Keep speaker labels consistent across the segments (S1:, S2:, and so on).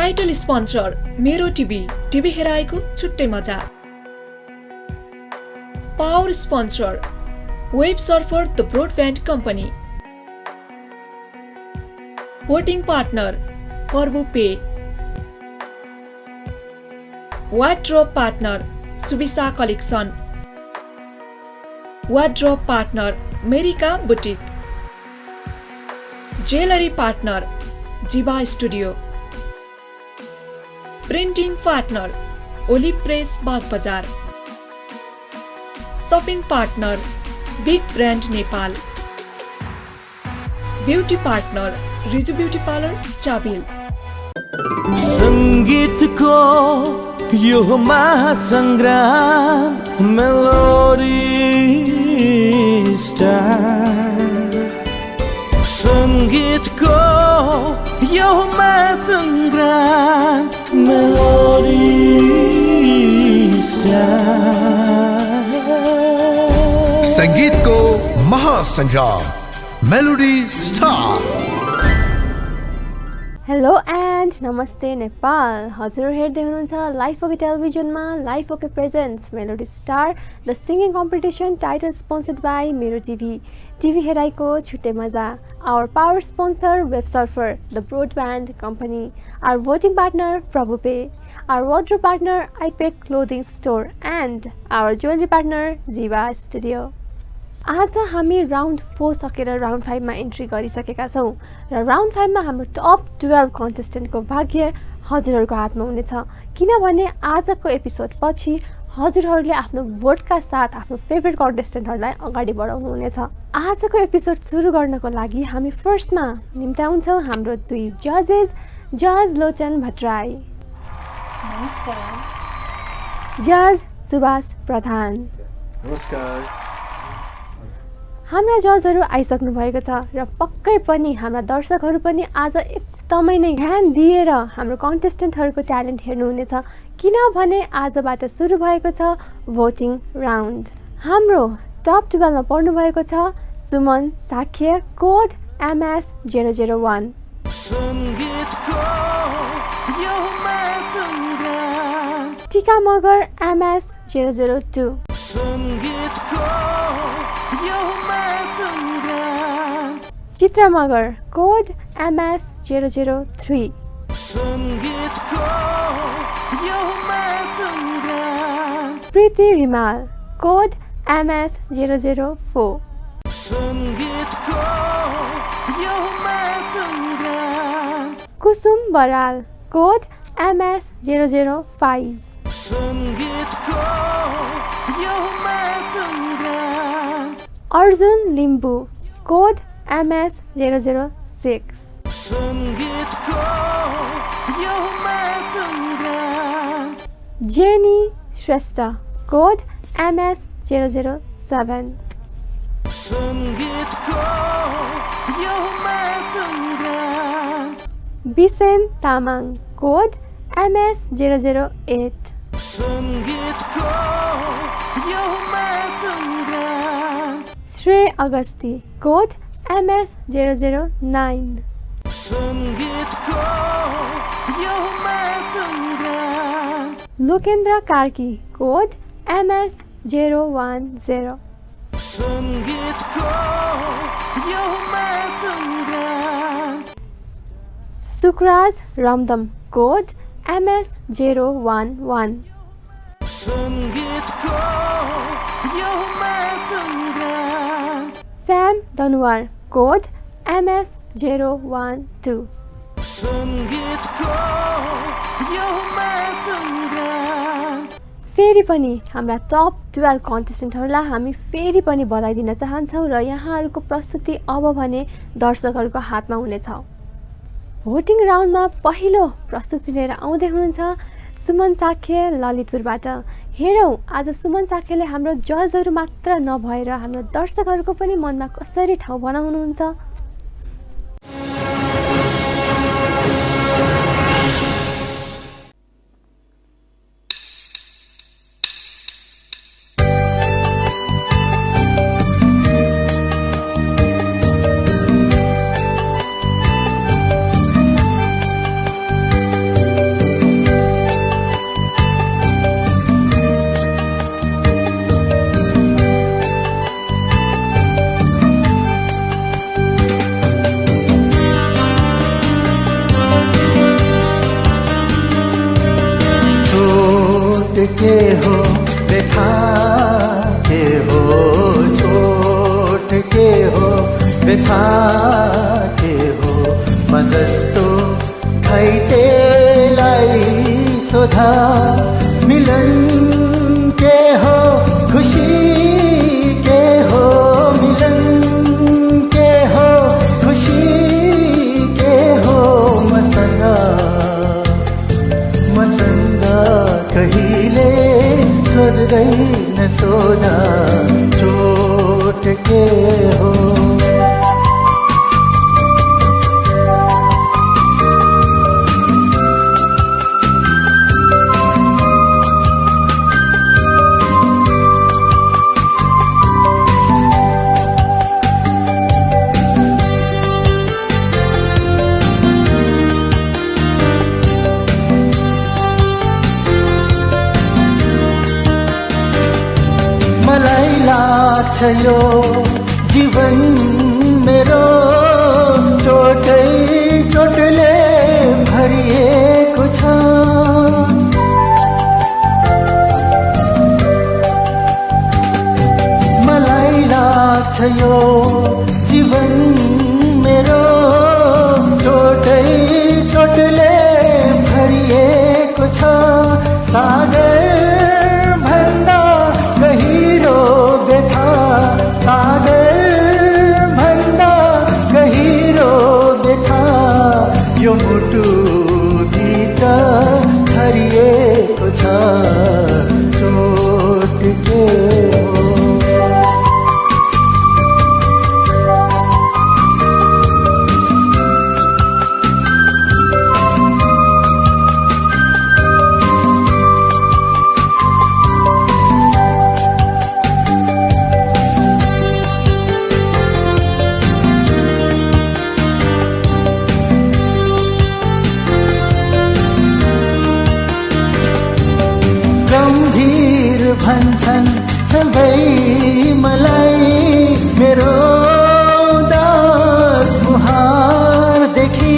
S1: Title sponsor मेरो TV हेराएको छुट्टै मजा। Power sponsor web surfer the broadband company. Voting partner पर्वो pay. Wardrobe partner Suvisa collection. Wardrobe partner Merika boutique. Jewellery partner Jiva studio. Printing partner olive press Bagbazar. Shopping partner big brand Nepal. Beauty partner Riju beauty parlour Chabil.
S2: संगीतको यो महासंग्राम melody star. संगीतको यो महासंग्राम melody star.
S3: संगीतको महासंग्राम melody star.
S4: Hello and नमस्ते नेपाल। हजुर हेर्दै हुनुहुन्छ लाइफ ओके टेलिभिजनमा life okay presents melody star the singing competition title sponsored by मेरो टिभी हेराइको छुट्टै मजा। Our power sponsor web surfer the broadband company. Our voting partner Prabhu pay. Our wardrobe partner आइपेक clothing store and our jewellery partner Jiva studio. आज हामी round 4 सकेर round 5 मा entry गरिसकेका छौँ र राउन्ड 5 मा हाम्रो टप 12 कन्टेस्टेन्टको भाग्य हजुरहरूको हातमा हुनेछ, किनभने आजको एपिसोड पछि हजुरहरूले आफ्नो भोटका साथ आफ्नो फेभरेट कन्टेस्टेन्टहरूलाई अगाडि बढाउनु हुनेछ। आजको एपिसोड सुरु गर्नको लागि हामी फर्स्टमा निम्त्याउँछौँ हाम्रो 2 जजेस, जज लोचन भट्टराई।
S5: नमस्कार।
S4: जज सुभाष प्रधान।
S5: नमस्कार।
S4: हाम्रा जजहरू आइसक्नु भएको छ र पक्कै पनि हाम्रा दर्शकहरू पनि आज एकदमै नै ध्यान दिएर हाम्रो कन्टेस्टेन्टहरूको ट्यालेन्ट हेर्नुहुनेछ, किनभने आजबाट सुरु भएको छ भोटिङ राउन्ड। हाम्रो टप 12 मा पर्नु भएको छ सुमन साख्य, कोड MS 001। टिका Magar MS 002। Chitra Magar code MS 003। Preeti Rimal code MS 004। Kusum Baral code MS 005। Arjun Limbu code MS 006। Jenny Shrestha code MS 007। Bisen Tamang code MS 008। Shreya Agasti code MS 009। Lokendra Karki code MS 010। Sukraj Ramdam code MS 011। Sam Danuwar code MS 012। फेरि पनि हाम्रा टप 12 कन्टेस्टेन्टहरूलाई हामी फेरि पनि बधाई दिन चाहन्छौँ र यहाँहरूको प्रस्तुति अब भने दर्शकहरूको हातमा हुनेछ। भोटिङ राउन्डमा पहिलो प्रस्तुति लिएर आउँदै हुनुहुन्छ सुमन साख्य ललितपुरबाट। हेरौँ आज सुमन साख्यले हाम्रो जजहरू मात्र नभएर हाम्रो दर्शकहरूको पनि मनमा कसरी ठाउँ बनाउनुहुन्छ।
S6: के हो व्यथा के हो चोट के हो व्यथा के हो म जस्तो घाइतेलाई सोधा मिलन के हो खुशी के हो मिलन के हो खुशी के हो मसँग कहिले सोध्दैन सोधा चोट के हो यो जीवन मेरो चोटै चोटले भरिएको छ मलाई लाग्छ यो जीवन मेरो चोटै चोटले भरिएको छ सागर भन्दा गहिरो व्यथा सागर भन्दा गहिरो व्यथा यो मुटु भित्र छरिएको छ चोट के हो भन्छन् सबै मलाई मेरो दास मुहारदेखि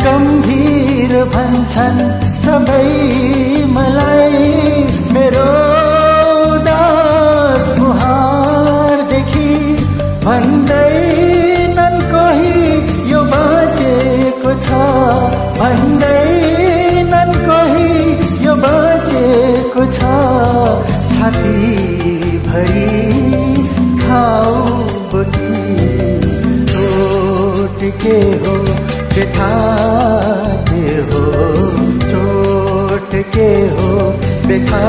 S6: गम्भीर भन्छन् सबै मलाई मेरो दास मुहारदेखि भन्दैनन् कोही यो बाँचेको छ भन्दैनन् कोही यो बाँचेको छ छाती भरि खाऊ बोकी चोट के हो व्यथा के हो चोट के हो व्यथा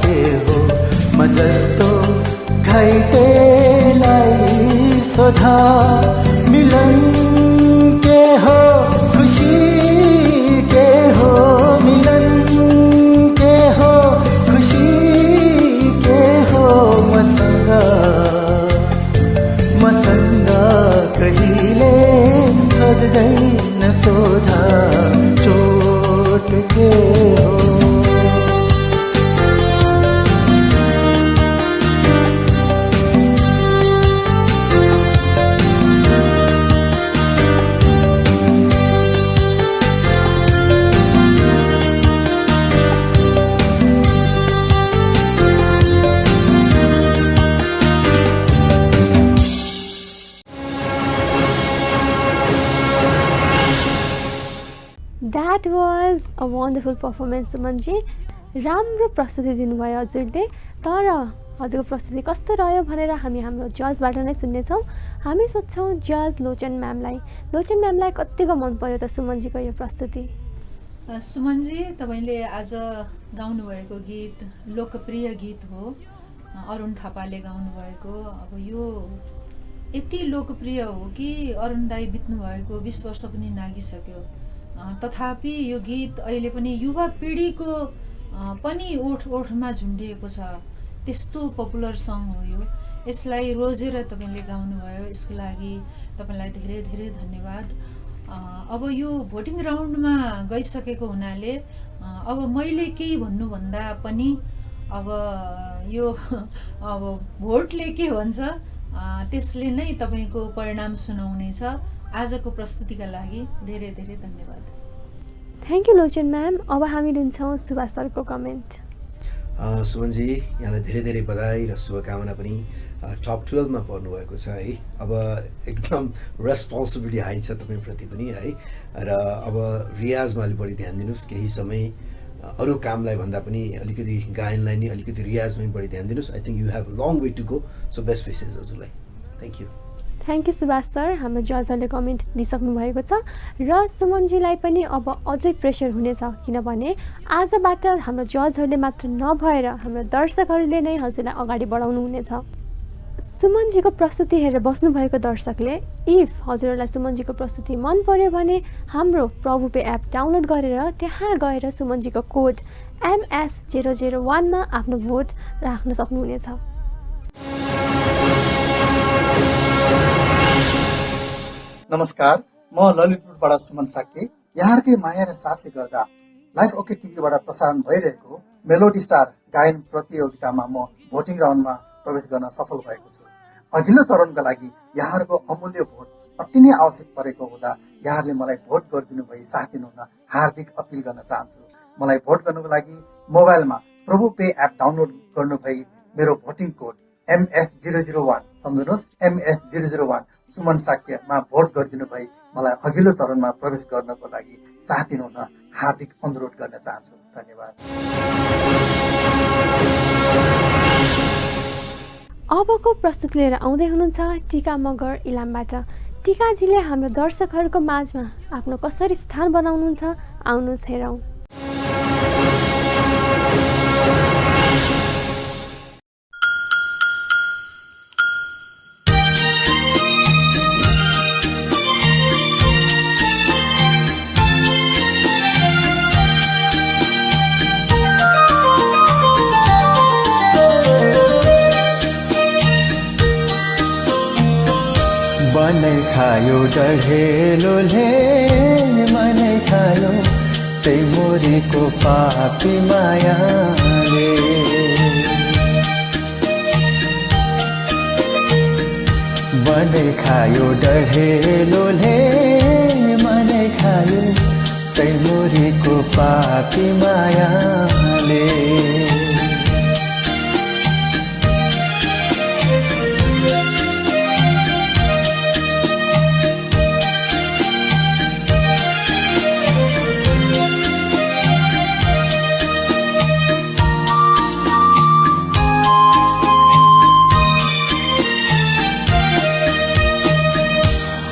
S6: के हो म जस्तो घाइतेलाई सोधा मिलन के हो खुशी के हो मिलन के हो खुशी के हो मसँग कहिले सोध्दैन सोधा चोट के हो
S4: That was a wonderful performance, Sumanji. राम्रो प्रस्तुति दिनुभयो हजुरले. तर हजुरको प्रस्तुति कस्तो रह्यो भनेर हामी हाम्रो जजबाट नै सुन्नेछौँ. हामी सोध्छौँ जज लोचन म्यामलाई कतिको मन पर्यो त सुमनजीको यो प्रस्तुति?
S5: सुमनजी, तपाईँले आज गाउनुभएको गीत लोकप्रिय गीत हो. अरुण थापाले गाउनुभएको. अब यो यति लोकप्रिय हो कि अरुण दाई बित्नु भएको 20 वर्ष पनि नागिसक्यो. तथापि यो गीत अहिले पनि युवा पिँढीको पनि ओठमा झुन्डिएको छ. त्यस्तो पपुलर सङ हो यो. यसलाई रोजेर तपाईँले गाउनुभयो. यसको लागि तपाईँलाई धेरै धेरै धन्यवाद. अब यो भोटिङ राउन्डमा गइसकेको हुनाले अब मैले केही भन्नुभन्दा पनि अब यो अब भोटले के भन्छ त्यसले नै तपाईँको परिणाम सुनाउनेछ. आजको प्रस्तुतिका लागि धेरै धेरै धन्यवाद।
S4: Thank you Lochan ma'am. अब हामी लिन्छौँ सुभाष सरको कमेन्ट।
S7: सुमनजी, यहाँलाई धेरै धेरै बधाई र शुभकामना पनि। टप 12मा पर्नुभएको छ है। अब एकदम रेस्पोन्सिबिलिटी हाई छ तपाईँप्रति पनि है। र अब रियाजमा अलिक बढी ध्यान दिनुहोस्। केही समय अरू कामलाई भन्दा पनि अलिकति गायनलाई नि अलिकति रियाजमा पनि बढी ध्यान दिनुहोस्। I think you have a long way to go. So best wishes हजुरलाई। Thank you.
S4: Thank you Subhash sir. हाम्रो जजहरूले कमेन्ट दिइसक्नु भएको छ र सुमनजीलाई पनि अब अझै प्रेसर हुनेछ, किनभने आजबाट हाम्रो जजहरूले मात्र नभएर हाम्रो दर्शकहरूले नै हजुरलाई अगाडि बढाउनु हुनेछ। सुमनजीको प्रस्तुति हेरेर बस्नुभएको दर्शकले इफ हजुरहरूलाई सुमनजीको प्रस्तुति मन पर्यो भने हाम्रो प्रभुपे एप डाउनलोड गरेर त्यहाँ गएर सुमनजीको कोड MS001 मा आफ्नो भोट राख्न सक्नुहुनेछ।
S8: नमस्कार, म ललितपुरबाट सुमन साक्य। यहाँहरूकै माया र साथले गर्दा लाइफ ओके टिभीबाट प्रसारण भइरहेको मेलोडी स्टार गायन प्रतियोगितामा म भोटिङ राउन्डमा प्रवेश गर्न सफल भएको छु। अघिल्लो चरणका लागि यहाँहरूको अमूल्य भोट अति नै आवश्यक परेको हुँदा यहाँहरूले मलाई भोट गरिदिनु भई साथ दिनुहुन हार्दिक अपिल गर्न चाहन्छु। मलाई भोट गर्नुको लागि मोबाइलमा प्रभु पे एप डाउनलोड गर्नु भई मेरो भोटिङ कोड MS001 सम्झनुहोस्, MS001 सुमन साक्यमा भोट गरिदिनु भई मलाई अघिल्लो चरणमा प्रवेश गर्नको लागि साथ दिनुहुन हार्दिक अनुरोध गर्न चाहन्छु। धन्यवाद।
S4: अबको प्रस्तुति लिएर आउँदै हुनुहुन्छ टिका मगर इलामबाट। टिकाजीले हाम्रो दर्शकहरूको माझमा आफ्नो कसरी स्थान बनाउनुहुन्छ, आउनुहोस् हेरौँ।
S6: मनै खायो डढेलोले, मनै खायो त्यही मोरेको पापी मायाले। मनै खायो डढेलोले, मनै खायो त्यही मोरेको पापी मायाले।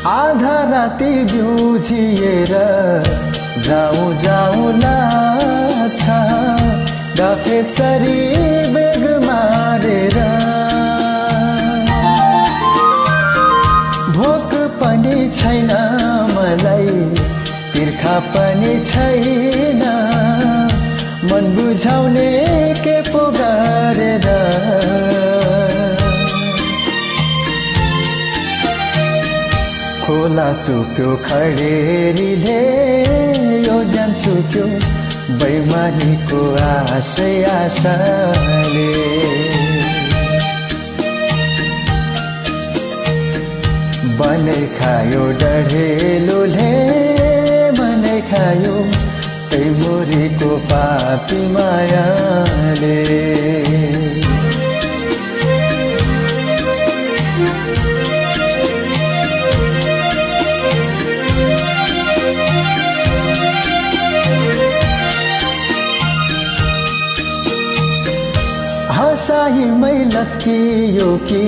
S6: आधा राति बिउझिएर जाउँ जाउँ लाग्छ, डफेसरी बेग मारेर। भोक पनि छैन मलाई, तिर्खा पनि छैन, मन बुझाउने के पो गरेर। खोला सुक्यो खडेरीले, यो ज्यान सुक्यो बैमानीको आशै आशाले। बनै खायो डढेलोले, मनै खायो त्यही मोरेको पापी मायाले। हँसाइमै लस्कियो कि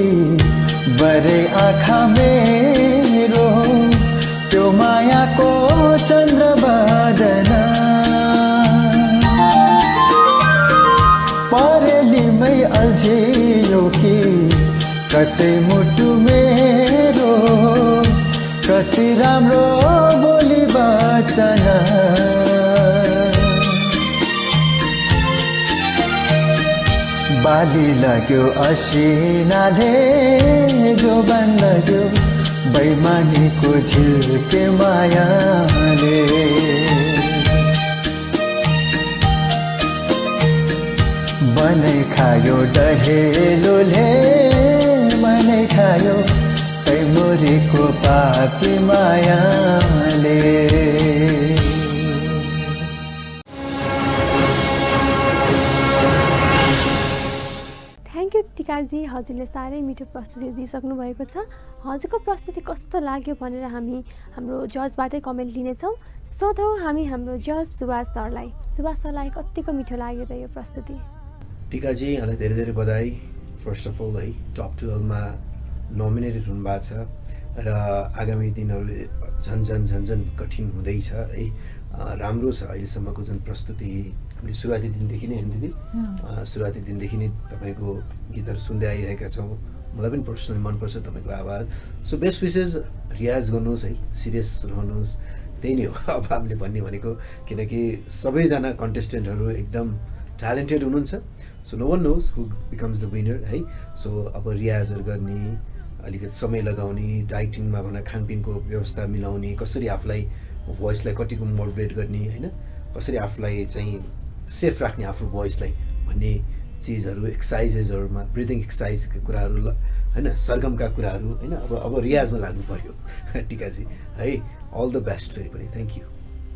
S6: बरे आँखा मेरो, त्यो मायाको चन्द्रबदन। परेलीमै अल्झियो कि कतै मुटु मेरो, कति राम्रो बोली वचन। बाली लाग्यो असिनाले, जोबन लाग्यो बैमानीको झिल्के मायाले। बनै खायो डढेलोले, मनै खायो त्यही मोरेको पापी मायाले।
S4: थ्याङ्क यू टिकाजी, हजुरले साह्रै मिठो प्रस्तुति दिइसक्नु भएको छ। हजुरको प्रस्तुति कस्तो लाग्यो भनेर हामी हाम्रो जजबाटै कमेन्ट लिनेछौँ। सोधौँ हामी हाम्रो जज सुभाष सरलाई। सुभाष सरलाई कतिको मिठो लाग्यो त यो प्रस्तुति?
S7: टिकाजी यहाँलाई धेरै धेरै बधाई। फर्स्ट अफ अल है टप 12मा नोमिनेटेड हुनुभएको छ र आगामी दिनहरू झन् कठिन हुँदैछ है। राम्रो छ अहिलेसम्मको जुन प्रस्तुति। हामीले सुरुवाती दिनदेखि नै होइन दिदी, सुरुवाती दिनदेखि नै तपाईँको गीतहरू सुन्दै आइरहेका छौँ। मलाई पनि पर्सनली मनपर्छ तपाईँको आवाज। सो बेस्ट विसेस, रियाज गर्नुहोस् है, सिरियस रहनुहोस्, त्यही नै हो अब हामीले भन्ने भनेको। किनकि सबैजना कन्टेस्टेन्टहरू एकदम ट्यालेन्टेड हुनुहुन्छ। So no one knows who becomes the winner है। सो अब रियाजहरू गर्ने, अलिकति समय लगाउने, डाइटिङमा भनौँ खानपिनको व्यवस्था मिलाउने, कसरी आफूलाई भोइसलाई कतिको मोडरेट गर्ने होइन, कसरी आफूलाई चाहिँ सेफ राख्ने आफ्नो भोइसलाई भन्ने चिजहरू, एक्सर्साइजेसहरूमा ब्रिदिङ एक्सर्साइजका कुराहरू होइन, सरगमका कुराहरू होइन, अब रियाजमा लाग्नु पर्यो टिकाजी है। अल द बेस्ट फेरि पनि। Thank you.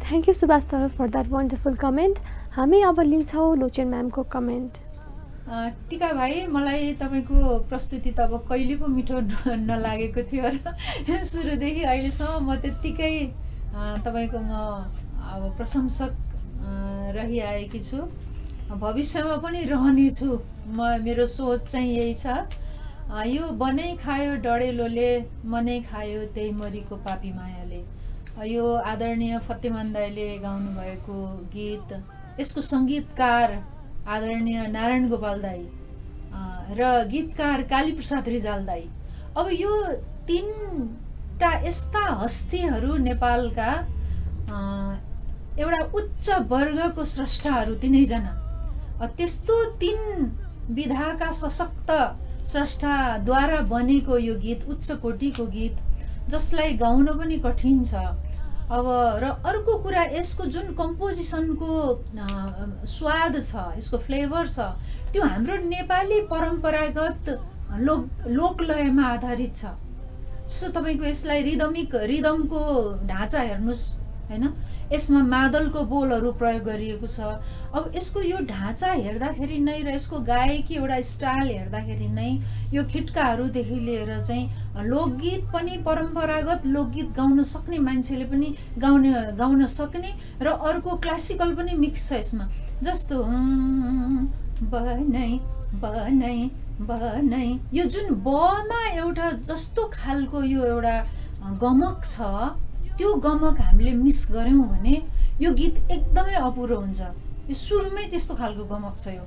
S4: Thank you Subhash sir for that wonderful comment. हामी अब लिन्छौँ लोचन म्यामको कमेन्ट।
S5: टिका भाइ, मलाई तपाईँको प्रस्तुति त अब कहिले पो मिठो नलागेको थियो र सुरुदेखि अहिलेसम्म म त्यत्तिकै तपाईँको म अब प्रशंसक रहिआएकी छु, भविष्यमा पनि रहनेछु। मेरो सोच चाहिँ यही छ। यो बनै खायो डडेलोले, मनै खायो त्यही मरीको पापी मायाले। यो आदरणीय फतेमान दाइले गाउनुभएको गीत, यसको सङ्गीतकार आदरणीय नारायण गोपाल दाई र गीतकार कालीप्रसाद रिजाल दाई। अब यो तीनटा यस्ता हस्तीहरू नेपालका एउटा उच्च वर्गको स्रष्टाहरू तिनैजना। त्यस्तो तीन विधाका सशक्त स्रष्टाद्वारा बनेको यो गीत उच्च कोटिको गीत, जसलाई गाउन पनि कठिन छ। अब र अर्को कुरा, यसको जुन कम्पोजिसनको स्वाद छ, यसको फ्लेभर छ, त्यो हाम्रो नेपाली परम्परागत लोकलयमा आधारित छ। सो तपाईँको यसलाई रिदमको ढाँचा हेर्नुहोस् होइन, यसमा मादलको बोलहरू प्रयोग गरिएको छ। अब यसको यो ढाँचा हेर्दाखेरि नै र यसको गायकी एउटा स्टाइल हेर्दाखेरि नै यो खिट्काहरूदेखि लिएर चाहिँ लोकगीत पनि, परम्परागत लोकगीत गाउन सक्ने मान्छेले पनि गाउन सक्ने र अर्को क्लासिकल पनि मिक्स छ यसमा। जस्तो बनै बनै बनै, यो जुन बमा एउटा जस्तो खालको यो एउटा गमक छ, त्यो गमक हामीले मिस गऱ्यौँ भने यो गीत एकदमै अपुरो हुन्छ। यो सुरुमै त्यस्तो खालको गमक छ।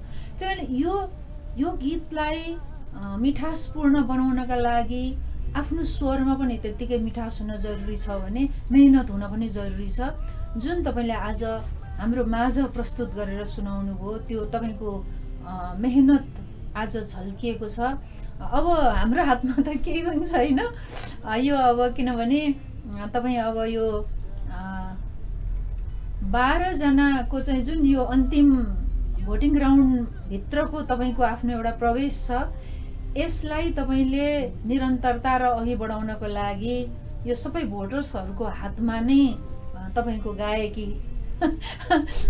S5: यो गीतलाई मिठासपूर्ण बनाउनका लागि आफ्नो स्वरमा पनि त्यत्तिकै मिठास हुन जरुरी छ भने मेहनत हुन पनि जरुरी छ। जुन तपाईँले आज हाम्रो माझ प्रस्तुत गरेर सुनाउनु भयो, त्यो तपाईँको मेहनत आज झल्किएको छ। अब हाम्रो हातमा त केही पनि छैन यो। अब किनभने तपाईँ अब यो 12 जनाको चाहिँ जुन यो अन्तिम भोटिङ राउन्डभित्रको तपाईँको आफ्नो एउटा प्रवेश छ, यसलाई तपाईँले निरन्तरता र अघि बढाउनको लागि यो सबै भोटर्सहरूको हातमा नै तपाईँको गायकी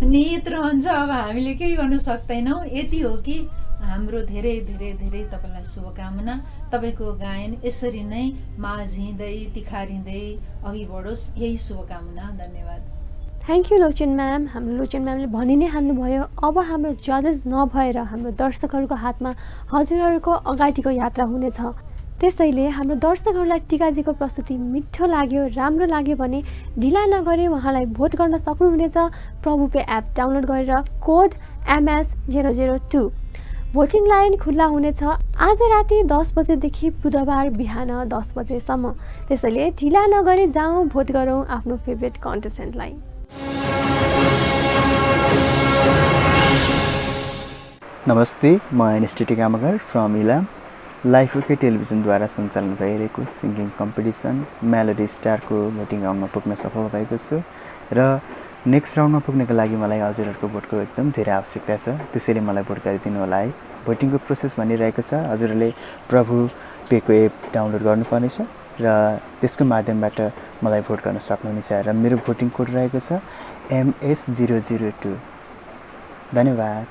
S5: निहित रहन्छ। अब हामीले केही गर्न सक्दैनौँ। यति हो कि हाम्रो धेरै धेरै धेरै तपाईँलाई शुभकामना। तपाईँको गायन यसरी नै माझिँदै तिखारिँदै अघि बढोस्, यही शुभकामना। धन्यवाद।
S4: Thank you Lochan ma'am. हाम्रो लोचन म्यामले भनि नै हाल्नुभयो, अब हाम्रो जजेस नभएर हाम्रो दर्शकहरूको हातमा हजुरहरूको अगाडिको यात्रा हुनेछ। त्यसैले हाम्रो दर्शकहरूलाई टिकाजीको प्रस्तुति मिठो लाग्यो, राम्रो लाग्यो भने ढिला नगरी उहाँलाई भोट गर्न सक्नुहुनेछ। प्रभुपे एप डाउनलोड गरेर कोड MS002। भोटिङ लाइन खुल्ला हुनेछ आज राति 10 बजेदेखि बुधबार बिहान 10 बजेसम्म। त्यसैले ढिला नगरी जाउँ, भोट गरौँ आफ्नो फेभरेट कन्टेस्टेन्टलाई।
S9: नमस्ते, म एनएसटी Tika Magar from Ilam. Life okay टेलिभिजनद्वारा सञ्चालन भइरहेको सिङ्गिङ कम्पिटिसन मेलोडी स्टारको भोटिङ राउन्डमा पुग्न सफल भएको छु र नेक्स्ट राउन्डमा पुग्नको लागि मलाई हजुरहरूको भोटको एकदम धेरै आवश्यकता छ। त्यसैले मलाई भोट गरिदिनु होला है। भोटिङको प्रोसेस भनिरहेको छ, हजुरहरूले प्रभु पेको एप डाउनलोड गर्नुपर्नेछ। र त्यसको माध्यमबाट मलाई भोट गर्न सक्नुहुनेछ र मेरो भोटिङ कोड रहेको छ MS002। धन्यवाद।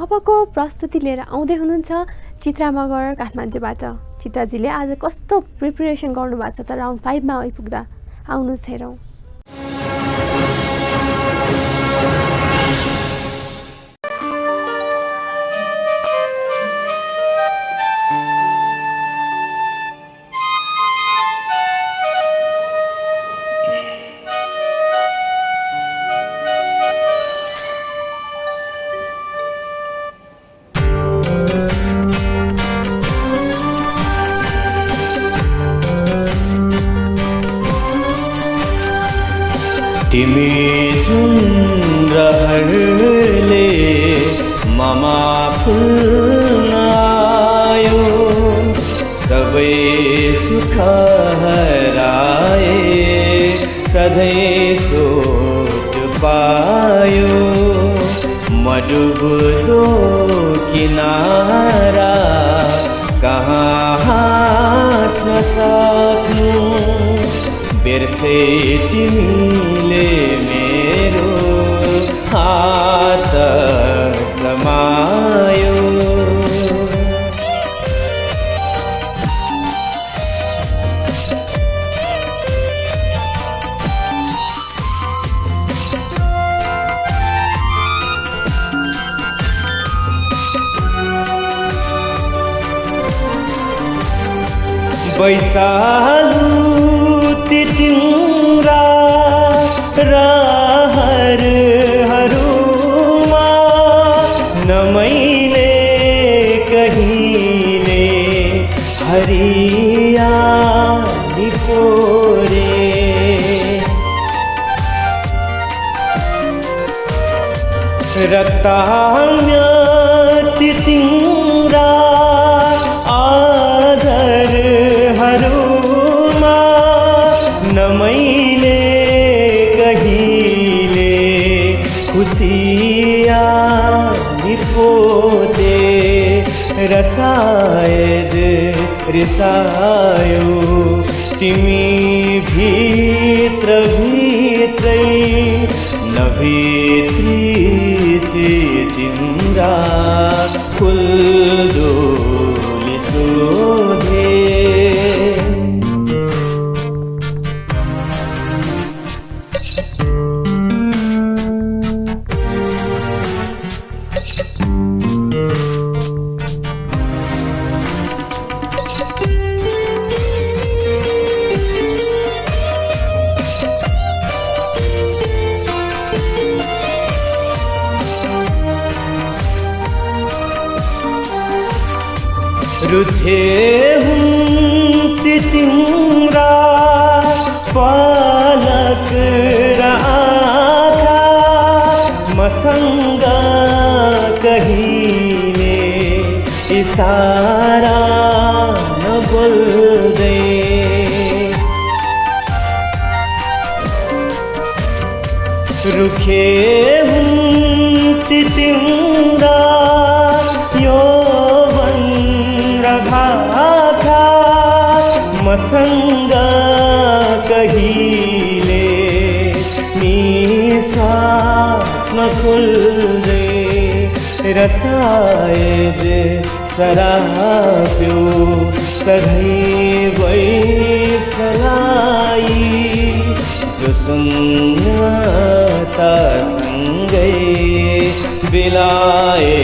S4: अबको प्रस्तुति लिएर आउँदै हुनुहुन्छ चित्रा मगर काठमाडौँबाट। चित्राजीले आज कस्तो प्रिपरेसन गर्नुभएको छ त राउन्ड 5 मा आइपुग्दा। आउनुहोस् हेरौँ।
S6: तिमी सुन्दरले ममा फुल्नायो सबै सुख हराए सधैँ चोट पायो म डुब्दो किनारा कहाँ हाँस्न सक्नु व्यर्थै तिमीले मेरो हात समायो। बैसालु तिम्रा रहरहरूमा न मैले कहिले हरियाली कोरे रक्ताम्य तिम्रा आधरहरूमा न मैले कहिले खुसियाली पोते र सायद रिसायो तिमी भित्र भित्रै नभित्री तिम्रा फुलडोली सोधे। रुझे हुन्थे तिम्रा पलक र आँखा मसँग कहिले इसारा नबोल्दै रुखे हुन्थे तिम्रा भाका मसँग कहिले निश्वास नखुल्दै र सायद सराप्यो सधैँ सलाई जो शून्यतासँगै बिलाए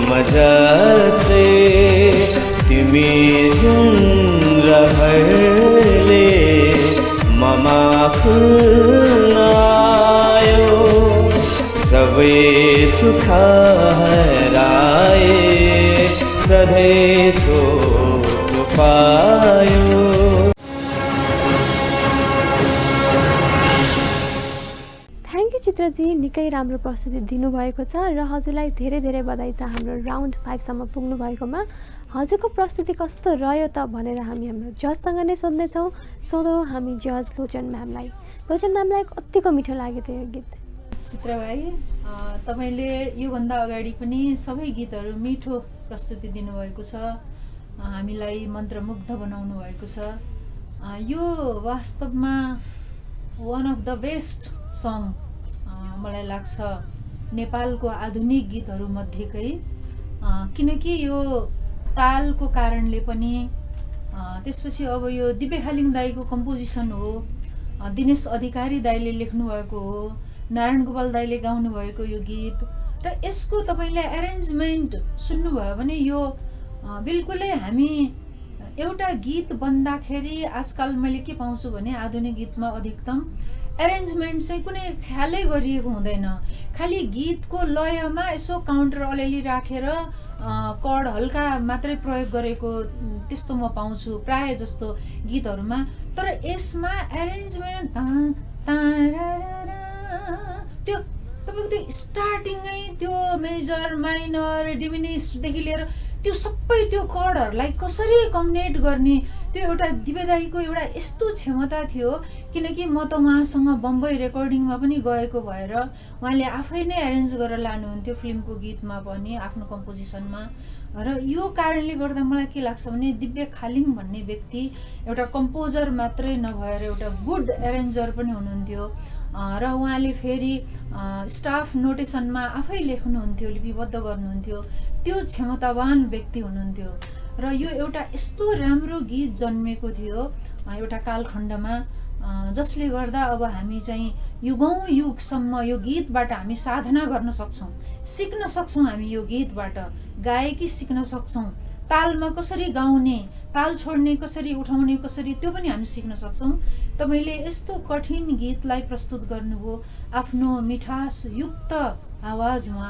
S6: मजस्ते तिमी जुन रहरले ममा फुल्नायो सबै सुख हराए सधैँ चोट पायो।
S4: थ्याङ्क यू चित्रजी, निकै राम्रो प्रस्तुति दिनुभएको छ र हजुरलाई धेरै धेरै बधाई छ हाम्रो राउन्ड 5 सम्म पुग्नु भएकोमा। हजुरको प्रस्तुति कस्तो रह्यो त भनेर हामी हाम्रो जजसँग नै सोध्नेछौँ। सोधौँ हामी जज लोचन म्यामलाई। लोचन म्यामलाई कतिको मिठो लाग्यो त्यो गीत?
S5: चित्र भाइ, तपाईँले योभन्दा अगाडि पनि सबै गीतहरू मिठो प्रस्तुति दिनुभएको छ, हामीलाई मन्त्रमुग्ध बनाउनु भएको छ। यो वास्तवमा one of the best song मलाई लाग्छ नेपालको आधुनिक गीतहरू मध्येकै, किनकि यो तालको कारणले पनि, त्यसपछि अब यो दिव्य खालिङ दाईको कम्पोजिसन हो, दिनेश अधिकारी दाईले लेख्नुभएको हो, नारायण गोपाल दाईले गाउनु भएको यो गीत, र यसको तपाईँले एरेन्जमेन्ट सुन्नुभयो भने यो बिल्कुलै हामी एउटा गीत बन्दाखेरि आजकल मैले के पाउँछु भने आधुनिक गीतमा अधिकतम एरेन्जमेन्ट चाहिँ कुनै ख्यालै गरिएको हुँदैन, खालि गीतको लयमा यसो काउन्टर अलिअलि राखेर कड हल्का मात्रै प्रयोग गरेको त्यस्तो म पाउँछु प्राय जस्तो गीतहरूमा। तर यसमा एरेन्जमेन्ट त्यो तपाईँको त्यो स्टार्टिङै त्यो मेजर माइनर डिमिनिसदेखि लिएर त्यो सबै त्यो कर्डहरूलाई कसरी कम्बिनेट गर्ने, त्यो एउटा दिव्यदाईको एउटा यस्तो क्षमता थियो। किनकि म त उहाँसँग बम्बई रेकर्डिङमा पनि गएको भएर उहाँले आफै नै एरेन्ज गरेर लानुहुन्थ्यो फिल्मको गीतमा पनि आफ्नो कम्पोजिसनमा, र यो कारणले गर्दा मलाई के लाग्छ भने दिव्य खालिङ भन्ने व्यक्ति एउटा कम्पोजर मात्रै नभएर एउटा गुड एरेन्जर पनि हुनुहुन्थ्यो, र उहाँले फेरि स्टाफ नोटेसनमा आफै लेख्नुहुन्थ्यो, लिपिबद्ध गर्नुहुन्थ्यो, त्यो क्षमतावान व्यक्ति हुनुहुन्थ्यो। र यो एउटा यस्तो राम्रो गीत जन्मेको थियो एउटा कालखण्डमा, जसले गर्दा अब हामी चाहिँ युगौँ युगसम्म यो गीतबाट हामी साधना गर्न सक्छौँ, सिक्न सक्छौँ, हामी यो गीतबाट गायकी सिक्न सक्छौँ, तालमा कसरी गाउने, ताल छोड्ने कसरी, उठाउने कसरी, त्यो पनि हामी सिक्न सक्छौँ। तपाईँले यस्तो कठिन गीतलाई प्रस्तुत गर्नुभयो आफ्नो मिठास युक्त आवाजमा,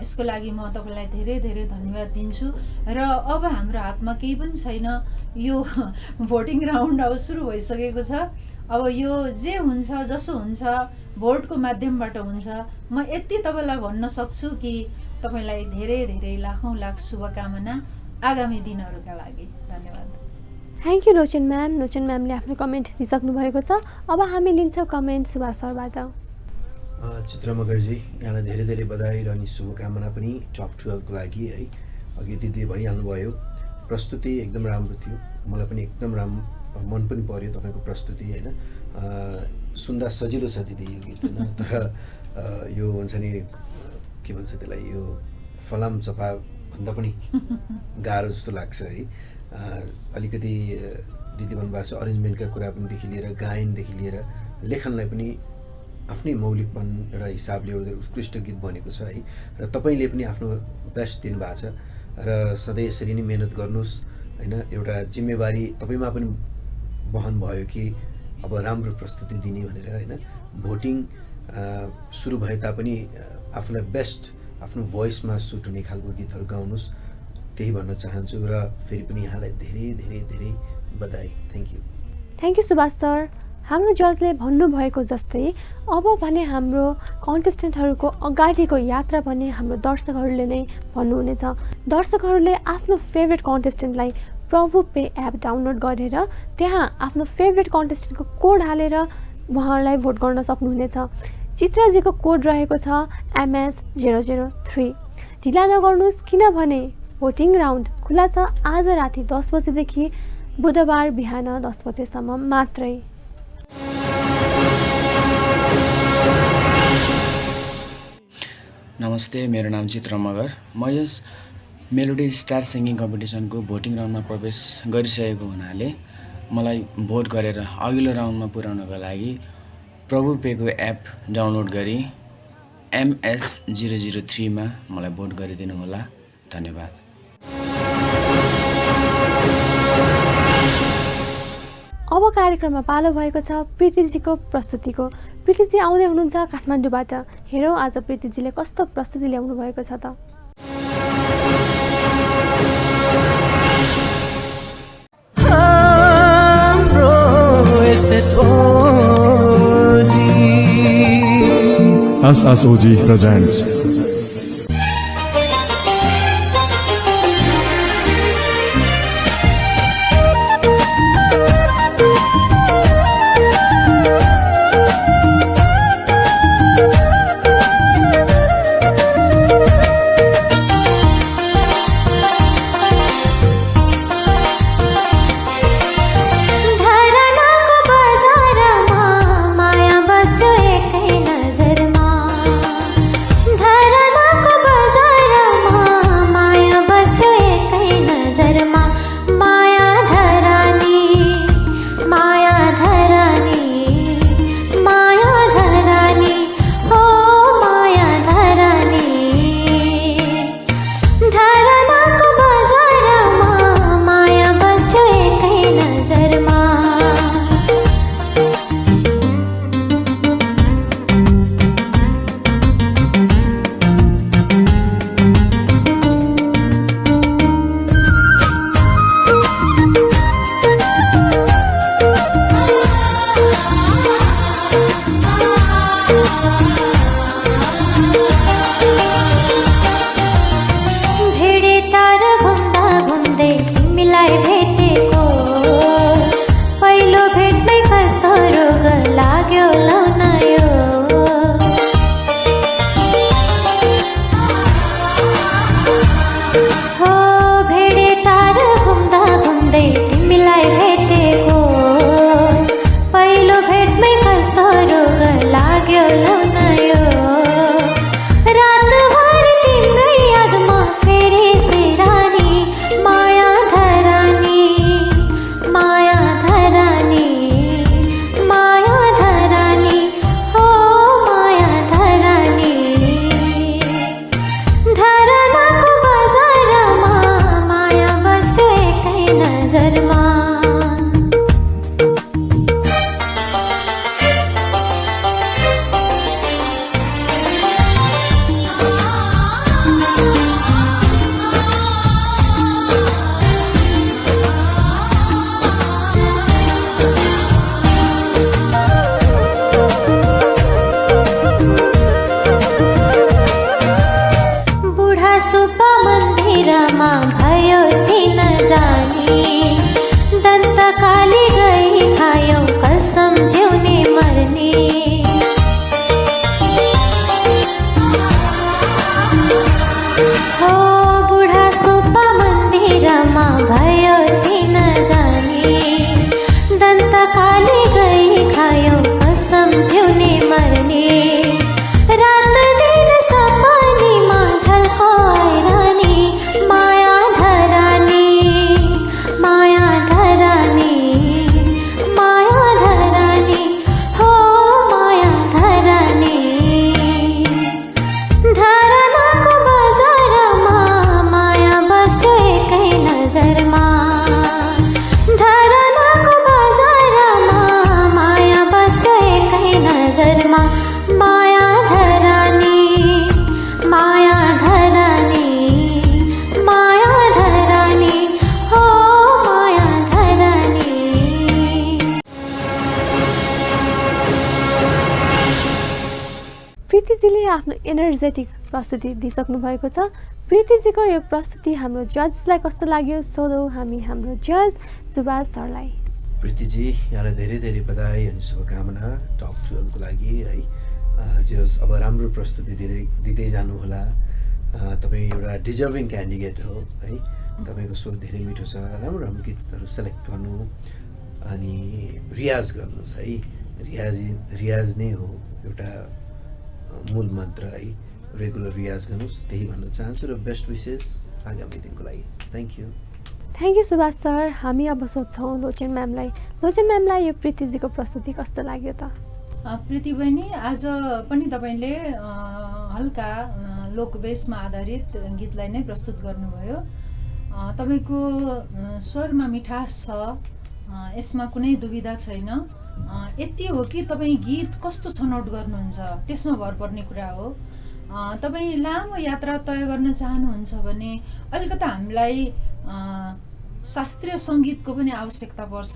S5: यसको लागि म तपाईँलाई धेरै धेरै धन्यवाद दिन्छु। र अब हाम्रो हातमा केही पनि छैन, यो भोटिङ राउन्ड अब सुरु भइसकेको छ। अब यो जे हुन्छ जसो हुन्छ भोटको माध्यमबाट हुन्छ। म यति तपाईँलाई भन्न सक्छु कि तपाईँलाई धेरै धेरै लाखौँ लाख शुभकामना आगामी दिनहरूका लागि। धन्यवाद।
S4: Thank you Lochan ma'am. Lochan म्यामले आफ्नो कमेन्ट दिइसक्नु भएको छ। अब हामी लिन्छौँ कमेन्ट सुभाष सरबाट।
S7: चित्र मगरजी, यहाँलाई धेरै धेरै बधाई र अनि शुभकामना पनि टप 12 को लागि है। अघि दिदीले भनिहाल्नु भयो, प्रस्तुति एकदम राम्रो थियो, मलाई पनि एकदम राम्रो मन पनि पर्यो तपाईँको प्रस्तुति होइन। सुन्दा सजिलो छ दिदी यो गीत होइन, तर यो हुन्छ नि के भन्छ त्यसलाई, यो फलाम चपा भन्दा पनि गाह्रो जस्तो लाग्छ है। अलिकति दिदी भन्नुभएको छ अरेन्जमेन्टका कुरा पनिदेखि लिएर गायनदेखि लिएर लेखनलाई पनि आफ्नै मौलिकपन एउटा हिसाबले एउटा उत्कृष्ट गीत बनेको छ है। र तपाईँले पनि आफ्नो बेस्ट दिनुभएको छ र सधैँ यसरी नै मेहनत गर्नुहोस् होइन। एउटा जिम्मेवारी तपाईँमा पनि वहन भयो कि अब राम्रो प्रस्तुति दिने भनेर होइन। भोटिङ सुरु भए तापनि आफूलाई बेस्ट आफ्नो भोइसमा सुट हुने खालको गीतहरू गाउनुहोस्, त्यही भन्न चाहन्छु। र फेरि पनि यहाँलाई धेरै धेरै धेरै बधाई। Thank you
S4: Subhash sir. हाम्रो जजले भन्नुभएको जस्तै अब भने हाम्रो कन्टेस्टेन्टहरूको अगाडिको यात्रा भने हाम्रो दर्शकहरूले नै भन्नुहुनेछ। दर्शकहरूले आफ्नो फेभरेट कन्टेस्टेन्टलाई प्रभु पे एप डाउनलोड गरेर त्यहाँ आफ्नो फेभरेट कन्टेस्टेन्टको कोड हालेर उहाँहरूलाई भोट गर्न सक्नुहुनेछ। चित्रजीको कोड रहेको छ MS003। ढिला नगर्नुहोस्, किनभने भोटिङ राउन्ड खुला छ आज राति 10 बजेदेखि बुधबार बिहान 10 बजेसम्म मात्रै।
S10: नमस्ते, मेरो नाम चित्र मगर। म यस मेलोडी स्टार सिङ्गिङ कम्पिटिसनको भोटिङ राउन्डमा प्रवेश गरिसकेको हुनाले मलाई भोट गरेर अघिल्लो राउन्डमा पुर्याउनको लागि प्रभु पेको एप डाउनलोड गरी MS003 मा मलाई भोट गरिदिनु होला। धन्यवाद।
S4: अब कार्यक्रममा पालो भएको छ प्रीतिजीको प्रस्तुतिको। प्रीतिजी आउँदै हुनुहुन्छ काठमाडौँबाट। हेरौँ आज प्रीतिजीले कस्तो प्रस्तुति ल्याउनु भएको छ त।
S11: SSOG presents
S4: आफ्नो एनर्जेटिक प्रस्तुति दिइसक्नु भएको छ। प्रीतिजीको यो प्रस्तुति हाम्रो जजलाई कस्तो लाग्यो सोधौँ हामी हाम्रो जज सुभाष सरलाई।
S7: प्रीतिजी, यहाँलाई धेरै धेरै बधाई अनि शुभकामना टप 12 को लागि है। जो अब राम्रो प्रस्तुति दिँदै जानुहोला। तपाईँ एउटा डिजर्भिङ क्यान्डिडेट हो है। तपाईँको स्वर धेरै मिठो छ। राम्रो राम्रो गीतहरू सेलेक्ट गर्नु अनि रियाज गर्नुहोस् है। रियाज नै हो एउटा मूल मन्त्र है। रेगुलर रियाज गर्नुहोस्, त्यही भन्न चाहन्छु र बेस्ट विसेस आगामी दिनको लागि। Thank you
S4: Subhash sir. हामी अब सोध्छौँ लोचन म्यामलाई। लोचन म्यामलाई यो प्रीतिजीको प्रस्तुति कस्तो लाग्यो त?
S5: प्रीति बहिनी, आज पनि तपाईँले हल्का लोकवेशमा आधारित गीतलाई नै प्रस्तुत गर्नुभयो। तपाईँको स्वरमा मिठास छ, यसमा कुनै दुविधा छैन। यति हो कि तपाईँ गीत कस्तो छनौट गर्नुहुन्छ त्यसमा भर पर्ने कुरा हो। तपाईँ लामो यात्रा तय गर्न चाहनुहुन्छ भने अलिकता हामीलाई शास्त्रीय सङ्गीतको पनि आवश्यकता पर्छ।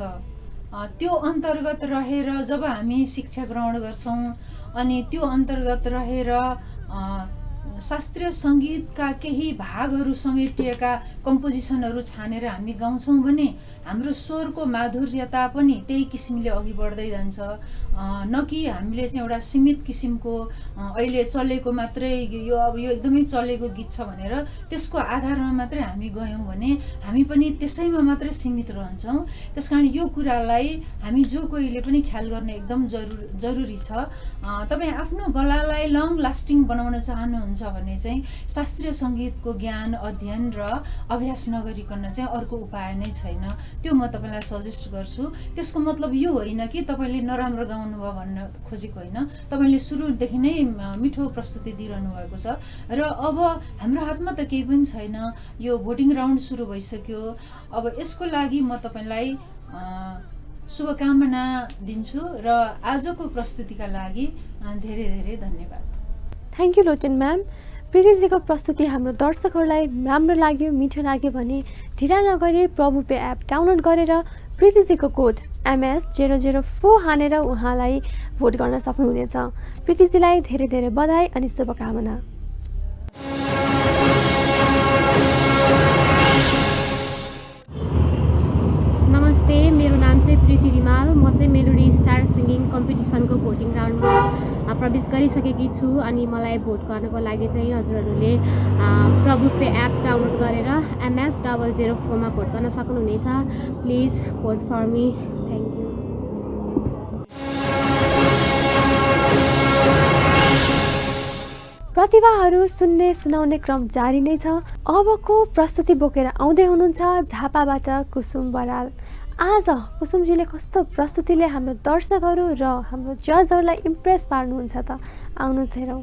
S5: त्यो अन्तर्गत रहेर जब हामी शिक्षा ग्रहण गर्छौँ अनि त्यो अन्तर्गत रहेर शास्त्रीय सङ्गीतका केही भागहरू समेटिएका कम्पोजिसनहरू छानेर हामी गाउँछौँ भने हाम्रो स्वरको माधुर्यता पनि त्यही किसिमले अघि बढ्दै जान्छ। न कि हामीले चाहिँ एउटा सीमित किसिमको अहिले चलेको मात्रै यो एकदमै चलेको गीत छ भनेर त्यसको आधारमा मात्रै हामी गयौँ भने हामी पनि त्यसैमा मात्रै सीमित रहन्छौँ। त्यसकारण यो कुरालाई हामी जो कोहीले पनि ख्याल गर्ने एकदम जरुरी छ। तपाईँ आफ्नो गलालाई लङ लास्टिङ बनाउन चाहनुहुन्छ भने चाहिँ शास्त्रीय सङ्गीतको ज्ञान अध्ययन र अभ्यास नगरिकन चाहिँ अर्को उपाय नै छैन। त्यो म तपाईँलाई सजेस्ट गर्छु। त्यसको मतलब यो होइन कि तपाईँले नराम्रो गाउनुभयो भन्न खोजेको होइन। तपाईँले सुरुदेखि नै मिठो प्रस्तुति दिइरहनु भएको छ र अब हाम्रो हातमा त केही पनि छैन। यो भोटिङ राउन्ड सुरु भइसक्यो। अब यसको लागि म तपाईँलाई शुभकामना दिन्छु र आजको प्रस्तुतिका लागि धेरै धेरै धन्यवाद।
S4: Thank you Lochan ma'am. प्रीतिजीको प्रस्तुति हाम्रो दर्शकहरूलाई राम्रो लाग्यो, मिठो लाग्यो भने ढिला नगरी प्रभु पे एप डाउनलोड गरेर प्रीतिजीको कोड MS004 हानेर उहाँलाई भोट गर्न सक्नुहुनेछ। प्रीतिजीलाई धेरै धेरै बधाई अनि शुभकामना।
S11: नमस्ते, मेरो नाम चाहिँ प्रीति रिमाल। म चाहिँ मेलोडी स्टार सिङ्गिङ कम्पिटिसनको भोटिङ राउन्डमा प्रवेश गरिसकेकी छु अनि मलाई भोट गर्नको लागि चाहिँ हजुरहरूले प्रभु पे एप डाउनलोड गरेर MS004 मा भोट गर्न सक्नुहुनेछ। Please vote for me. Thank you.
S4: प्रतिभाहरू सुनाउने क्रम जारी नै छ। अबको प्रस्तुति बोकेर आउँदै हुनुहुन्छ झापाबाट कुसुम बराल। आज कुसुमजीले कस्तो प्रस्तुतिले हाम्रो दर्शकहरू र हाम्रो जजहरूलाई इम्प्रेस पार्नुहुन्छ त? आउनुहोस् हेरौँ।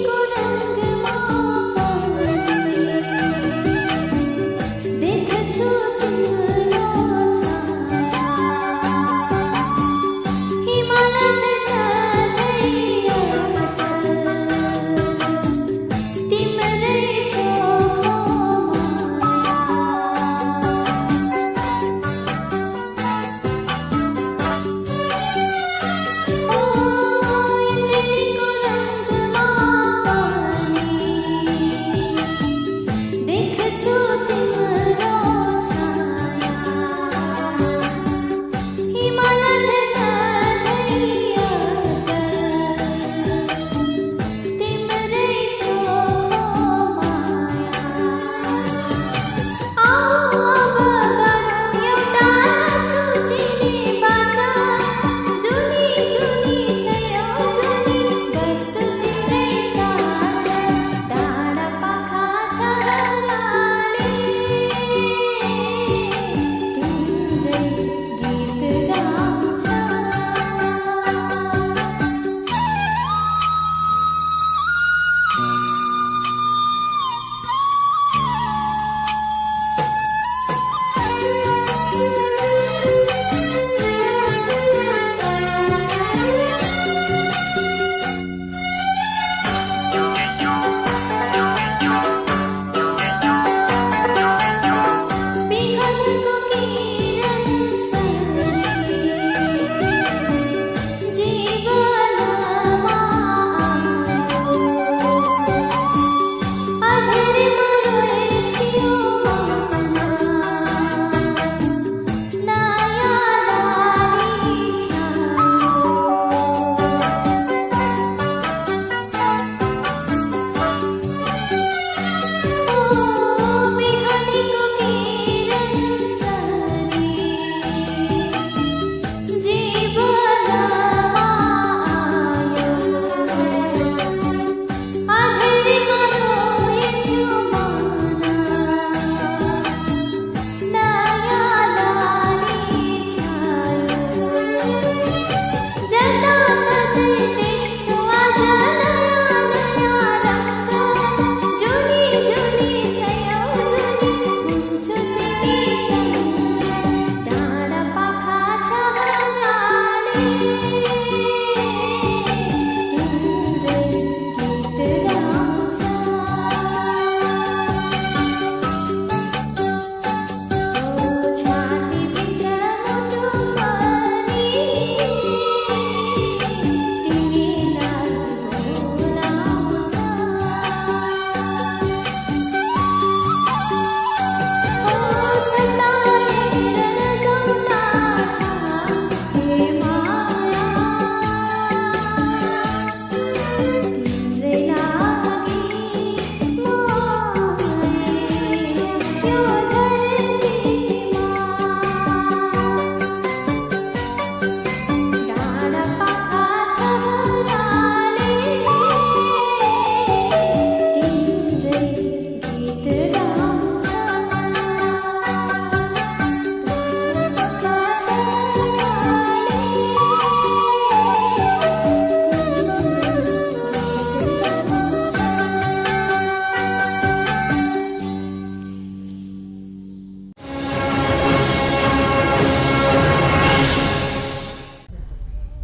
S12: को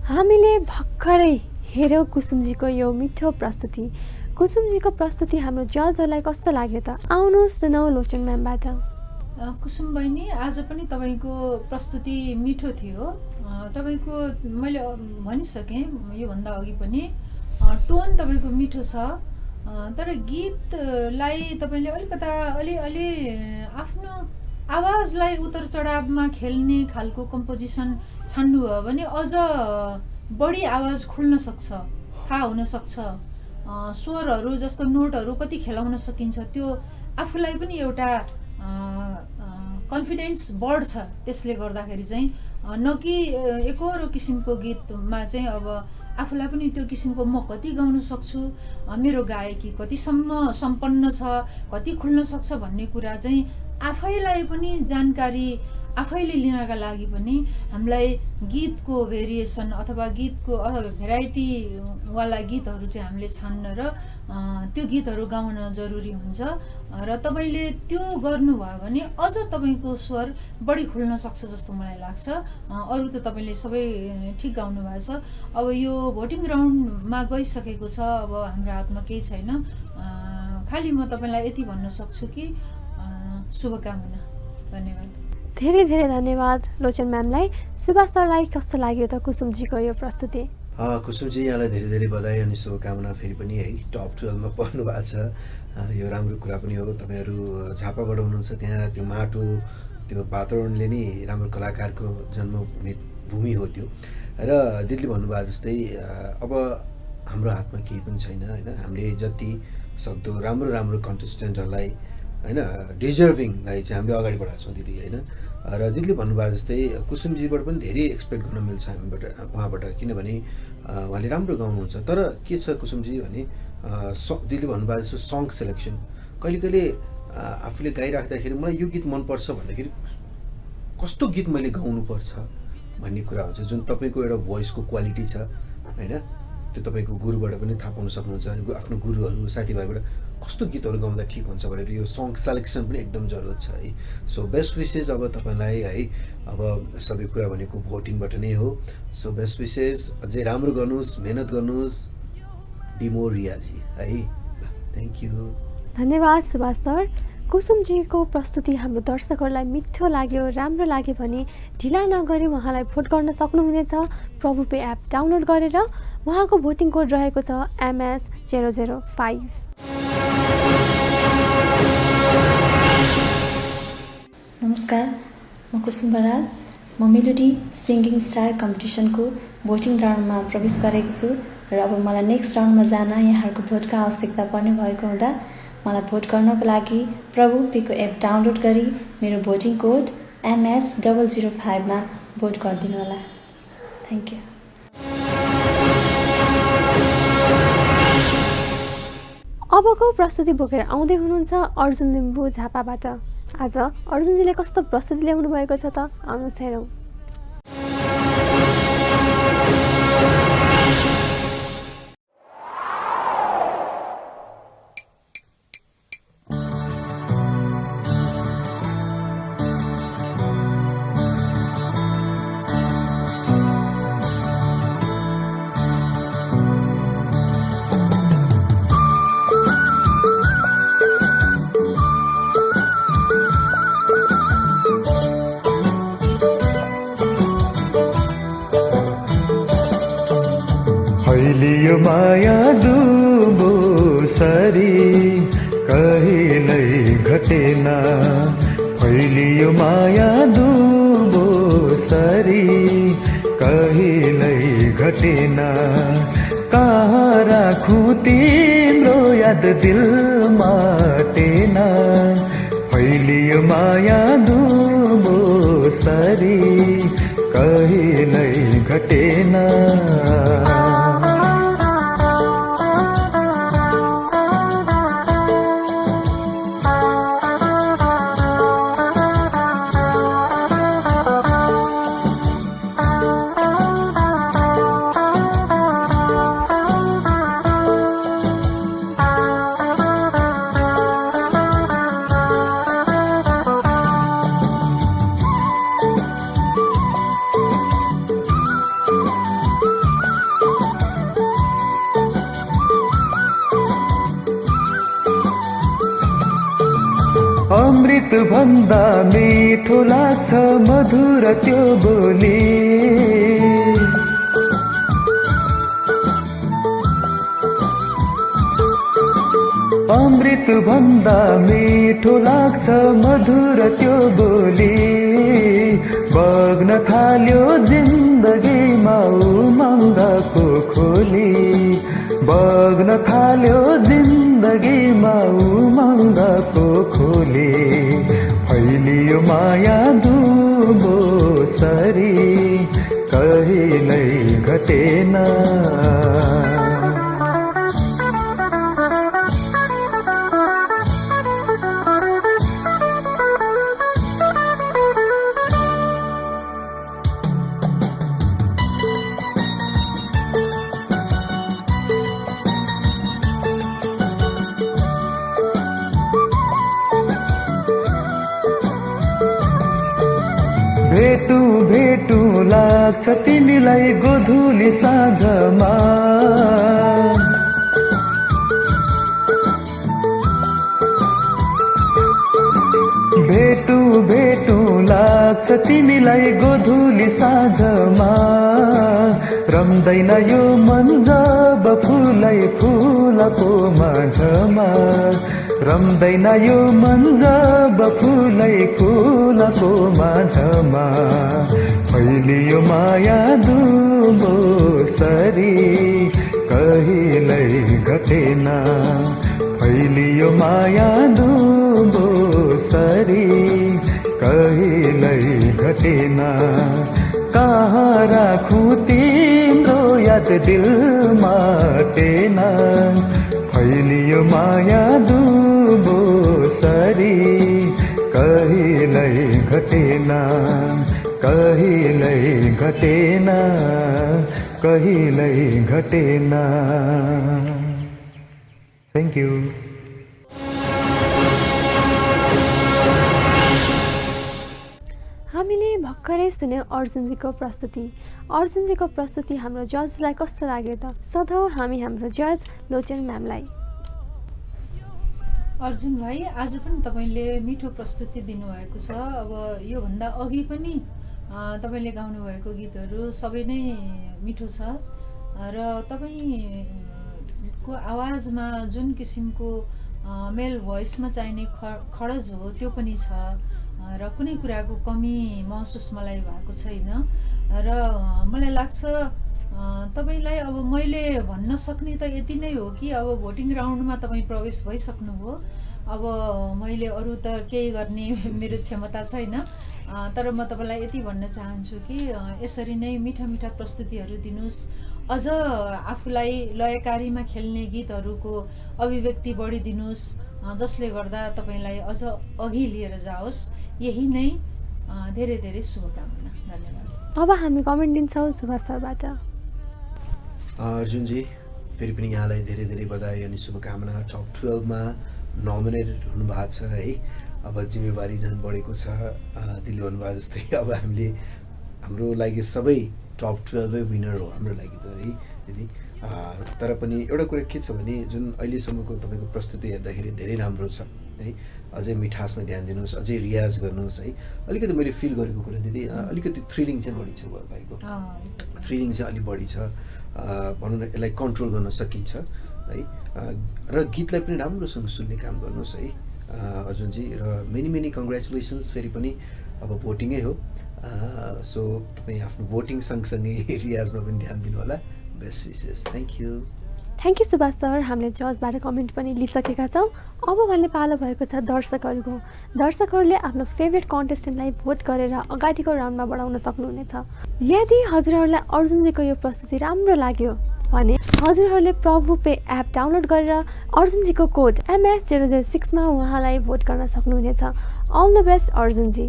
S4: हामीले भर्खरै हेऱ्यौँ कुसुमजीको यो मिठो प्रस्तुति। कुसुमजीको प्रस्तुति हाम्रो जजहरूलाई कस्तो लाग्यो त? आउनुहोस् सुनौ लोचन म्यामबाट।
S5: कुसुम बहिनी, आज पनि तपाईँको प्रस्तुति मिठो थियो। तपाईँको मैले भनिसकेँ योभन्दा अघि पनि, टोन तपाईँको मिठो छ, तर गीतलाई तपाईँले अलिकता अलि आफ्नो आवाजलाई उतार चढावमा खेल्ने खालको कम्पोजिसन छान्नुभयो भने अझ बढी आवाज खुल्न सक्छ, थाहा हुन सक्छ। स्वरहरू जस्तो नोटहरू कति खेलाउन सकिन्छ, त्यो आफूलाई पनि एउटा कन्फिडेन्स बढ्छ। त्यसले गर्दाखेरि चाहिँ न कि एकरो किसिमको गीतमा चाहिँ अब आफूलाई पनि त्यो किसिमको म कति गाउन सक्छु, मेरो गायकी कतिसम्म सम्पन्न छ, कति खुल्न सक्छ भन्ने कुरा चाहिँ आफैलाई पनि जानकारी आफैले लिनका लागि पनि हामीलाई गीतको भेरिएसन अथवा गीतको भेराइटीवाला गीतहरू चाहिँ हामीले छान्न र त्यो गीतहरू गाउन जरुरी हुन्छ र तपाईँले त्यो गर्नुभयो भने अझ तपाईँको स्वर बढी खुल्न सक्छ जस्तो मलाई लाग्छ। अरू त तपाईँले सबै ठिक गाउनु भएको छ। अब यो भोटिङ राउन्डमा गइसकेको छ, अब हाम्रो हातमा केही छैन। खालि म तपाईँलाई यति भन्न सक्छु कि शुभकामना। धन्यवाद।
S4: धेरै धेरै धन्यवाद लोचन म्यामलाई। सुभाष सरलाई कस्तो लाग्यो त कुसुमजीको यो प्रस्तुति?
S7: कुसुमजी यहाँलाई धेरै धेरै बधाई अनि शुभकामना। फेरि पनि है टप 12 मा पर्नु भएको छ, यो राम्रो कुरा पनि हो। तपाईँहरू झापाबाट हुनुहुन्छ, त्यहाँ त्यो माटो त्यो वातावरणले नै राम्रो कलाकारको जन्म हुने भूमि हो त्यो। र दिदीले भन्नुभयो जस्तै अब हाम्रो हातमा केही पनि छैन होइन। हामीले जति सक्दो राम्रो राम्रो कन्टेस्टेन्टहरूलाई होइन डिजर्भिङलाई चाहिँ हामीले अगाडि बढाएको छौँ दिदी होइन। र दिदीले भन्नुभयो जस्तै कुसुमजीबाट पनि धेरै एक्सपेक्ट गर्न मिल्छ हामीबाट, उहाँबाट, किनभने उहाँले राम्रो गाउनुहुन्छ। तर के छ कुसुमजी भने दिदीले भन्नुभयो जस्तो सङ सेलेक्सन कहिले कहिले आफूले गाइराख्दाखेरि मलाई यो गीत मनपर्छ भन्दाखेरि कस्तो गीत मैले गाउनुपर्छ भन्ने कुरा हुन्छ, जुन तपाईँको एउटा भोइसको क्वालिटी छ होइन। त्यो तपाईँको गुरुबाट पनि थाहा पाउन सक्नुहुन्छ, आफ्नो गुरुहरू साथीभाइबाट कस्तो गीतहरू गाउँदा ठिक हुन्छ भनेर यो सङ सेलेक्सन पनि एकदम जरुरत छ है। सो बेस्ट विसेस अब तपाईँलाई है। अब सबै कुरा भनेको भोटिङबाट नै हो। सो बेस्ट विसेस, अझै राम्रो गर्नुहोस्, मेहनत गर्नुहोस्, बी मोर रियाजी है। Thank you.
S4: धन्यवाद सुभाष सर। कुसुमजीको प्रस्तुति हाम्रो दर्शकहरूलाई मिठो लाग्यो, राम्रो लाग्यो भने ढिला नगरी उहाँलाई भोट गर्न सक्नुहुनेछ। प्रभु पे एप डाउनलोड गरेर। उहाँको भोटिङ कोड रहेको छ MS005।
S12: नमस्कार, म कुसुम बराल। म मेलोडी सिङ्गिङ स्टार कम्पिटिसनको भोटिङ राउन्डमा प्रवेश गरेको छु र अब मलाई नेक्स्ट राउन्डमा जान यहाँहरूको भोटको आवश्यकता पर्ने भएको हुँदा मलाई भोट गर्नको लागि प्रभु पेको एप डाउनलोड गरी मेरो भोटिङ कोड MS005 मा भोट गरिदिनु होला। Thank you.
S4: अबको प्रस्तुति बोकेर आउँदै हुनुहुन्छ अर्जुन लिम्बू झापाबाट। आज अर्जुनजीले कस्तो प्रस्तुति ल्याउनु भएको छ त आउनुहोस् हेरौँ।
S6: फैलियो माया दुबो सरी कहिल्यै घटेन, फैलियो माया दुबो सरी कहिल्यै घटेन। कहाँ राखुँ तिम्रो याद दिलमा टेन, फैलियो माया दुबो सरी कहिल्यै घटेन। अमृत भन्दा मिठो लाग्छ मधुर त्यो बोली, अमृत भन्दा मिठो लाग्छ मधुर त्यो बोली। बग्न थाल्यो जिन्दगीमा उमङ्गको खोली, बग्न थाल्यो जिन्दगीमा उमङ्गको खोली। फैलियो माया दुबो सरी कहिल्यै घटेन। भेटु भेटु लाग्छ तिमीलाई गोधुली साँझमा भेटु भेटु लाग्छ तिमीलाई गोधुली साँझमा रम्दैन यो मन जब फुलै फुलको माझमा रम्दैन यो मन जब फुलै फुलको माझमा फैलियो माया दुबो सरी कहिल्यै घटेन फैलियो माया दुबो सरी कहिल्यै घटेन कहाँ राखौँ तिम्रो याद दिलमा टेन फैलियो माया दुबो सरी कहिल्यै घटेन कहिल्यै घटेन कहिल्यै घटेन थ्याङ्क यू
S4: हामीले भर्खरै सुन्यौँ अर्जुनजीको प्रस्तुति हाम्रो जजलाई कस्तो लाग्यो त सधैँ हामी हाम्रो जज लोचन म्यामलाई
S5: अर्जुन भाइ आज पनि तपाईँले मिठो प्रस्तुति दिनुभएको छ। अब योभन्दा अघि पनि तपाईँले गाउनुभएको गीतहरू सबै नै मिठो छ र तपाईँको आवाजमा जुन किसिमको मेल भोइसमा चाहिने खडज हो त्यो पनि छ र कुनै कुराको कमी महसुस मलाई भएको छैन र मलाई लाग्छ तपाईलाई अब मैले भन्न सक्ने त यति नै हो कि अब भोटिङ राउन्डमा तपाईँ प्रवेश भइसक्नुभयो। अब मैले अरू त केही गर्ने मेरो क्षमता छैन तर म तपाईँलाई यति भन्न चाहन्छु कि यसरी नै मिठा मिठा प्रस्तुतिहरू दिनुहोस्। अझ आफूलाई लयकारीमा खेल्ने गीतहरूको अभिव्यक्ति बढिदिनुहोस् जसले गर्दा तपाईँलाई अझ अघि लिएर जाओस्। यही नै धेरै धेरै शुभकामना। धन्यवाद।
S4: अब हामी कमेन्ट दिन्छौँ सुभाष सरबाट।
S7: अर्जुनजी फेरि पनि यहाँलाई धेरै धेरै बधाई अनि शुभकामना। टप 12 मा नोमिनेट हुनुभएको छ है। अब जिम्मेवारी झन् बढेको छ दिल्ली भन्नुभयो जस्तै। अब हाम्रो लागि सबै टप 12 विनर हो हाम्रो लागि त है दिदी। तर पनि एउटा कुरा के छ भने जुन अहिलेसम्मको तपाईँको प्रस्तुति हेर्दाखेरि धेरै राम्रो छ है। अझै मिठासमा ध्यान दिनुहोस्, अझै रियाज गर्नुहोस् है। अलिकति मैले फिल गरेको कुरा दिदी अलिकति थ्रिलिङ चाहिँ बढी छ भाइको। थ्रिलिङ चाहिँ अलिक बढी छ भनौँ न, यसलाई कन्ट्रोल गर्न सकिन्छ है। र गीतलाई पनि राम्रोसँग सुन्ने काम गर्नुहोस् है अर्जुनजी। र मेनी कङ्ग्रेचुलेसन्स। फेरि पनि अब भोटिङै हो सो तपाईँ आफ्नो भोटिङ सँगसँगै रियाजमा पनि ध्यान दिनु होला। Best wishes. Thank you
S4: Subhash sir. हामीले जजबाट कमेन्ट पनि लिइसकेका छौँ। अब भन्ने पालो भएको छ दर्शकहरूको। दर्शकहरूले आफ्नो फेभरेट कन्टेस्टेन्टलाई भोट गरेर अगाडिको राउन्डमा बढाउन सक्नुहुनेछ। यदि हजुरहरूलाई अर्जुनजीको यो प्रस्तुति राम्रो लाग्यो भने हजुरहरूले प्रभु पे एप डाउनलोड गरेर अर्जुनजीको कोड MS006 मा उहाँलाई भोट गर्न सक्नुहुनेछ। All the best अर्जुनजी।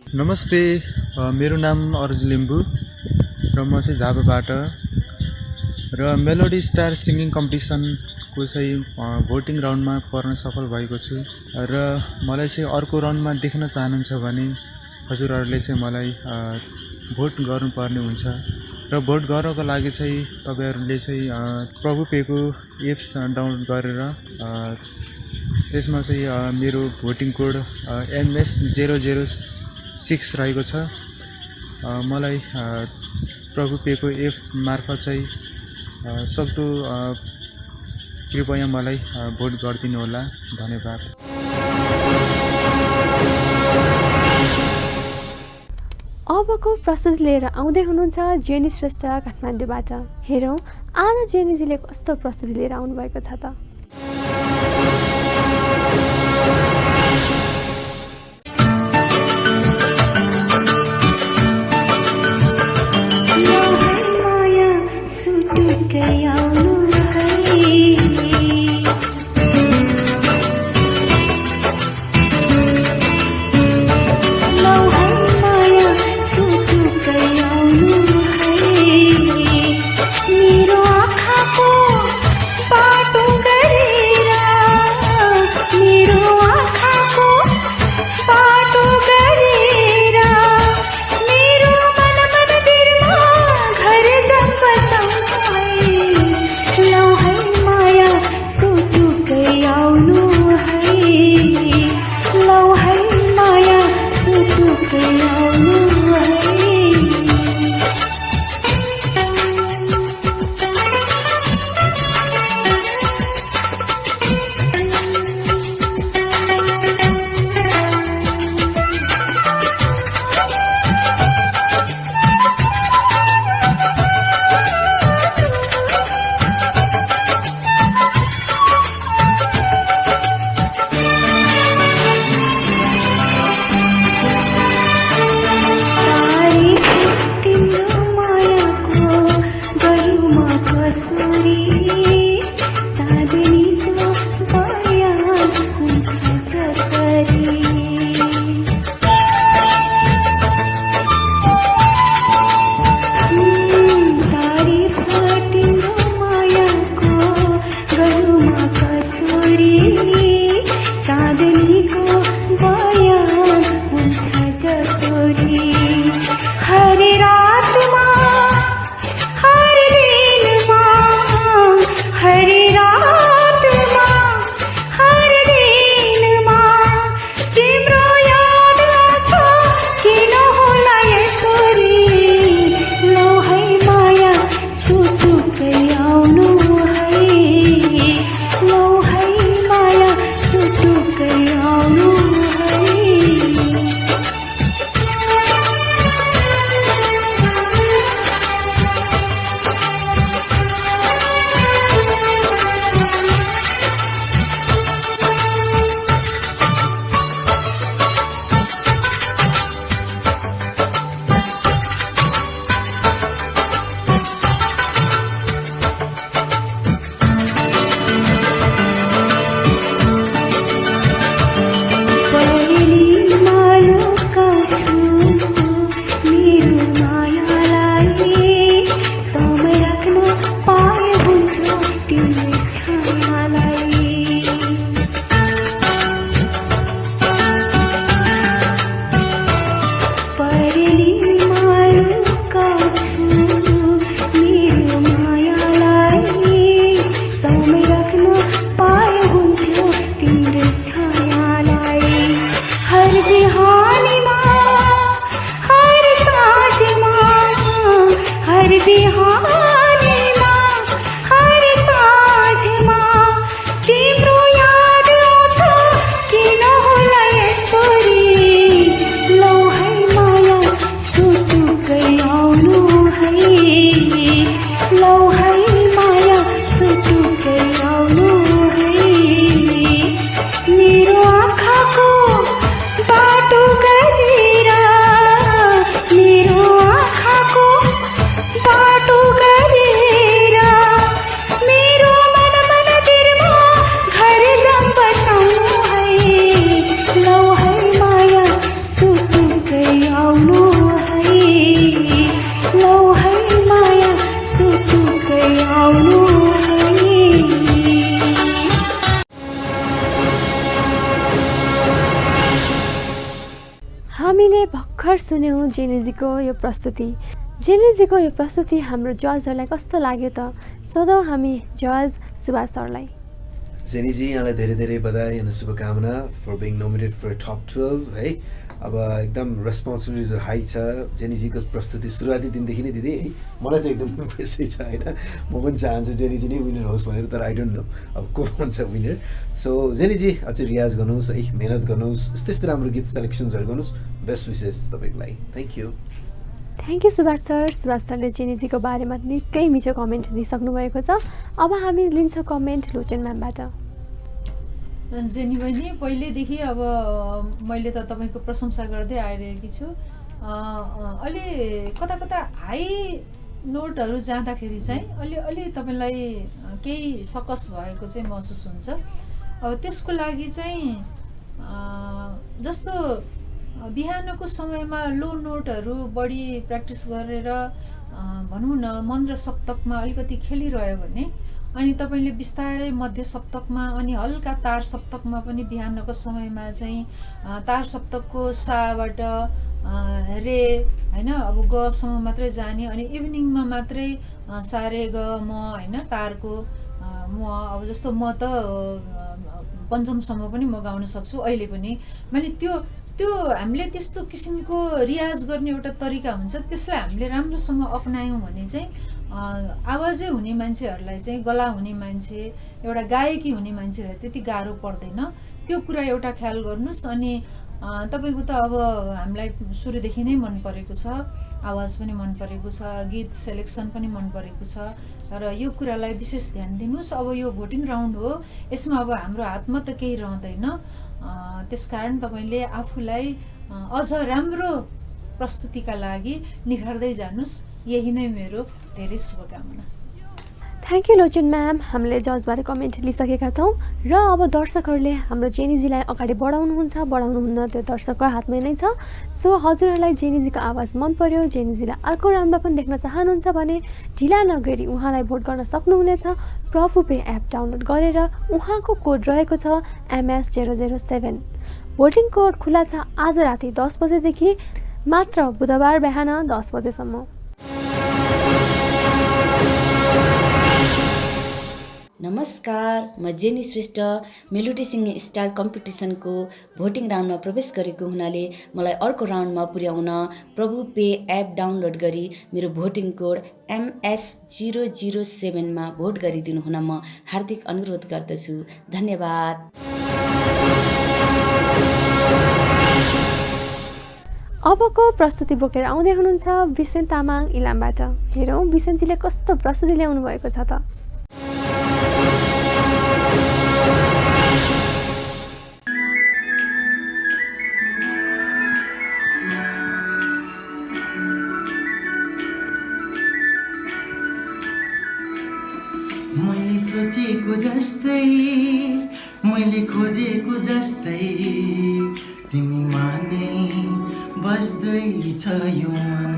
S13: नमस्ते, मेरो नाम अर्जुन लिम्बू र म चाहिँ झापाबाट र मेलोडी स्टार सिङ्गिङ कम्पिटिसनको चाहिँ भोटिङ राउन्डमा पर्न सफल भएको छु र मलाई चाहिँ अर्को राउन्डमा देख्न चाहनुहुन्छ भने हजुरहरूले चाहिँ मलाई भोट गर्नुपर्ने हुन्छ र भोट गर्नको लागि चाहिँ तपाईँहरूले चाहिँ प्रभु पेको एप्स डाउनलोड गरेर त्यसमा चाहिँ मेरो भोटिङ कोड MS006 रहेको छ। मलाई प्रभु पेको एप मार्फत चाहिँ सक्दो कृपया मलाई भोट गरिदिनु होला। धन्यवाद।
S4: अबको प्रस्तुति लिएर आउँदै हुनुहुन्छ जेनी श्रेष्ठ काठमाडौँबाट। हेरौँ आज जेनीजीले कस्तो प्रस्तुति लिएर आउनुभएको छ त।
S14: मेरो आँखाको बाटो गए
S4: हामीले भर्खर सुन्यौँ जेनेजीको यो प्रस्तुति। जेनेजीको यो प्रस्तुति हाम्रो जजहरूलाई कस्तो लाग्यो त? सोधौँ हामी जज सुभाष सरलाई।
S7: जेनीजी, यहाँलाई धेरै धेरै बधाई अनि शुभकामना for being nominate for top 12 है। अब एकदम रेस्पोन्सिबिलिटी हाई छ। जेनीजीको प्रस्तुति सुरुवाती दिनदेखि नै दिदी है, मलाई चाहिँ एकदम इम्प्रेसै छ होइन। म पनि चाहन्छु जेनीजी नै विनर होस् भनेर, तर आई डोन्ट नो अब को हुन्छ विनर। सो जेनीजी अझै रियाज गर्नुहोस् है, मेहनत गर्नुहोस्, यस्तै यस्तै राम्रो गीत सेलेक्सन्सहरू गर्नुहोस्। बेस्ट विसेस तपाईँको लागि। Thank you.
S4: Thank you Subhash sir. Subhash सरले जेनेजीको बारेमा निकै मिठो कमेन्ट दिइसक्नु भएको छ। अब हामी लिन्छौँ कमेन्ट लोचन म्यामबाट।
S5: जेनी बहिनी, पहिलेदेखि अब मैले त तपाईँको प्रशंसा गर्दै आइरहेकी छु। अलि कता कता हाई नोटहरू जाँदाखेरि चाहिँ अलि तपाईँलाई केही सकस भएको चाहिँ महसुस हुन्छ। अब त्यसको लागि चाहिँ जस्तो बिहानको समयमा लो नोटहरू बढी प्र्याक्टिस गरेर भनौँ न मन र सप्तकमा अलिकति खेलिरह्यो भने अनि तपाईँले बिस्तारै मध्य सप्तकमा अनि हल्का तार सप्तकमा पनि बिहानको समयमा चाहिँ तार सप्तकको साबाट रे होइन अब गसम्म मात्रै जाने अनि इभिनिङमा मात्रै सारे ग म होइन तारको म अब जस्तो म त पञ्चमसम्म पनि म गाउन सक्छु अहिले पनि। माने त्यो हामीले त्यस्तो किसिमको रियाज गर्ने एउटा तरिका हुन्छ, त्यसलाई हामीले राम्रोसँग अपनायौँ भने चाहिँ आवाजै हुने मान्छेहरूलाई चाहिँ गला हुने मान्छे एउटा गायकी हुने मान्छेलाई त्यति गाह्रो पर्दैन। त्यो कुरा एउटा ख्याल गर्नुहोस्। अनि तपाईँको त अब हामीलाई सुरुदेखि नै मन परेको छ, आवाज पनि मन परेको छ, गीत सेलेक्सन पनि मन परेको छ, र यो कुरालाई विशेष ध्यान दिनुहोस्। अब यो भोटिङ राउन्ड हो, यसमा अब हाम्रो हातमा त केही रहँदैन। त्यसकारण तपाईँले आफूलाई अझ राम्रो प्रस्तुतिका लागि निखार्दै जानुहोस्। यही नै मेरो धेरै शुभकामना।
S4: Thank you Lochan ma'am. हामीले जजबारे कमेन्ट लिइसकेका छौँ र अब दर्शकहरूले हाम्रो जेनेजीलाई अगाडि बढाउनुहुन्न त्यो दर्शकको हातमा नै छ। सो हजुरहरूलाई जेनेजीको आवाज मन पर्यो, जेनेजीलाई अर्को राउन्डमा पनि देख्न चाहनुहुन्छ भने ढिला नगरी उहाँलाई भोट गर्न सक्नुहुनेछ। प्रभु पे एप डाउनलोड गरेर उहाँको कोड रहेको छ MS007। भोटिङ कोड खुला छ आज राति 10 बजेदेखि मात्र बुधबार बिहान 10 बजेसम्म।
S14: नमस्कार, म Jenny Shrestha melody singing star कम्पिटिसनको भोटिङ राउन्डमा प्रवेश गरेको हुनाले मलाई अर्को राउन्डमा पुर्याउन प्रभु पे एप डाउनलोड गरी मेरो भोटिङ कोड MS007 भोट गरिदिनु हुन म हार्दिक अनुरोध गर्दछु। धन्यवाद।
S4: अबको प्रस्तुति बोकेर आउँदै हुनुहुन्छ बिसेन तामाङ इलामबाट। हेरौँ बिसेनजीले कस्तो प्रस्तुति ल्याउनु भएको छ त।
S2: मैले सोचेको जस्तै, मैले खोजेको जस्तै तिमी माने बस्दैछ यो मन।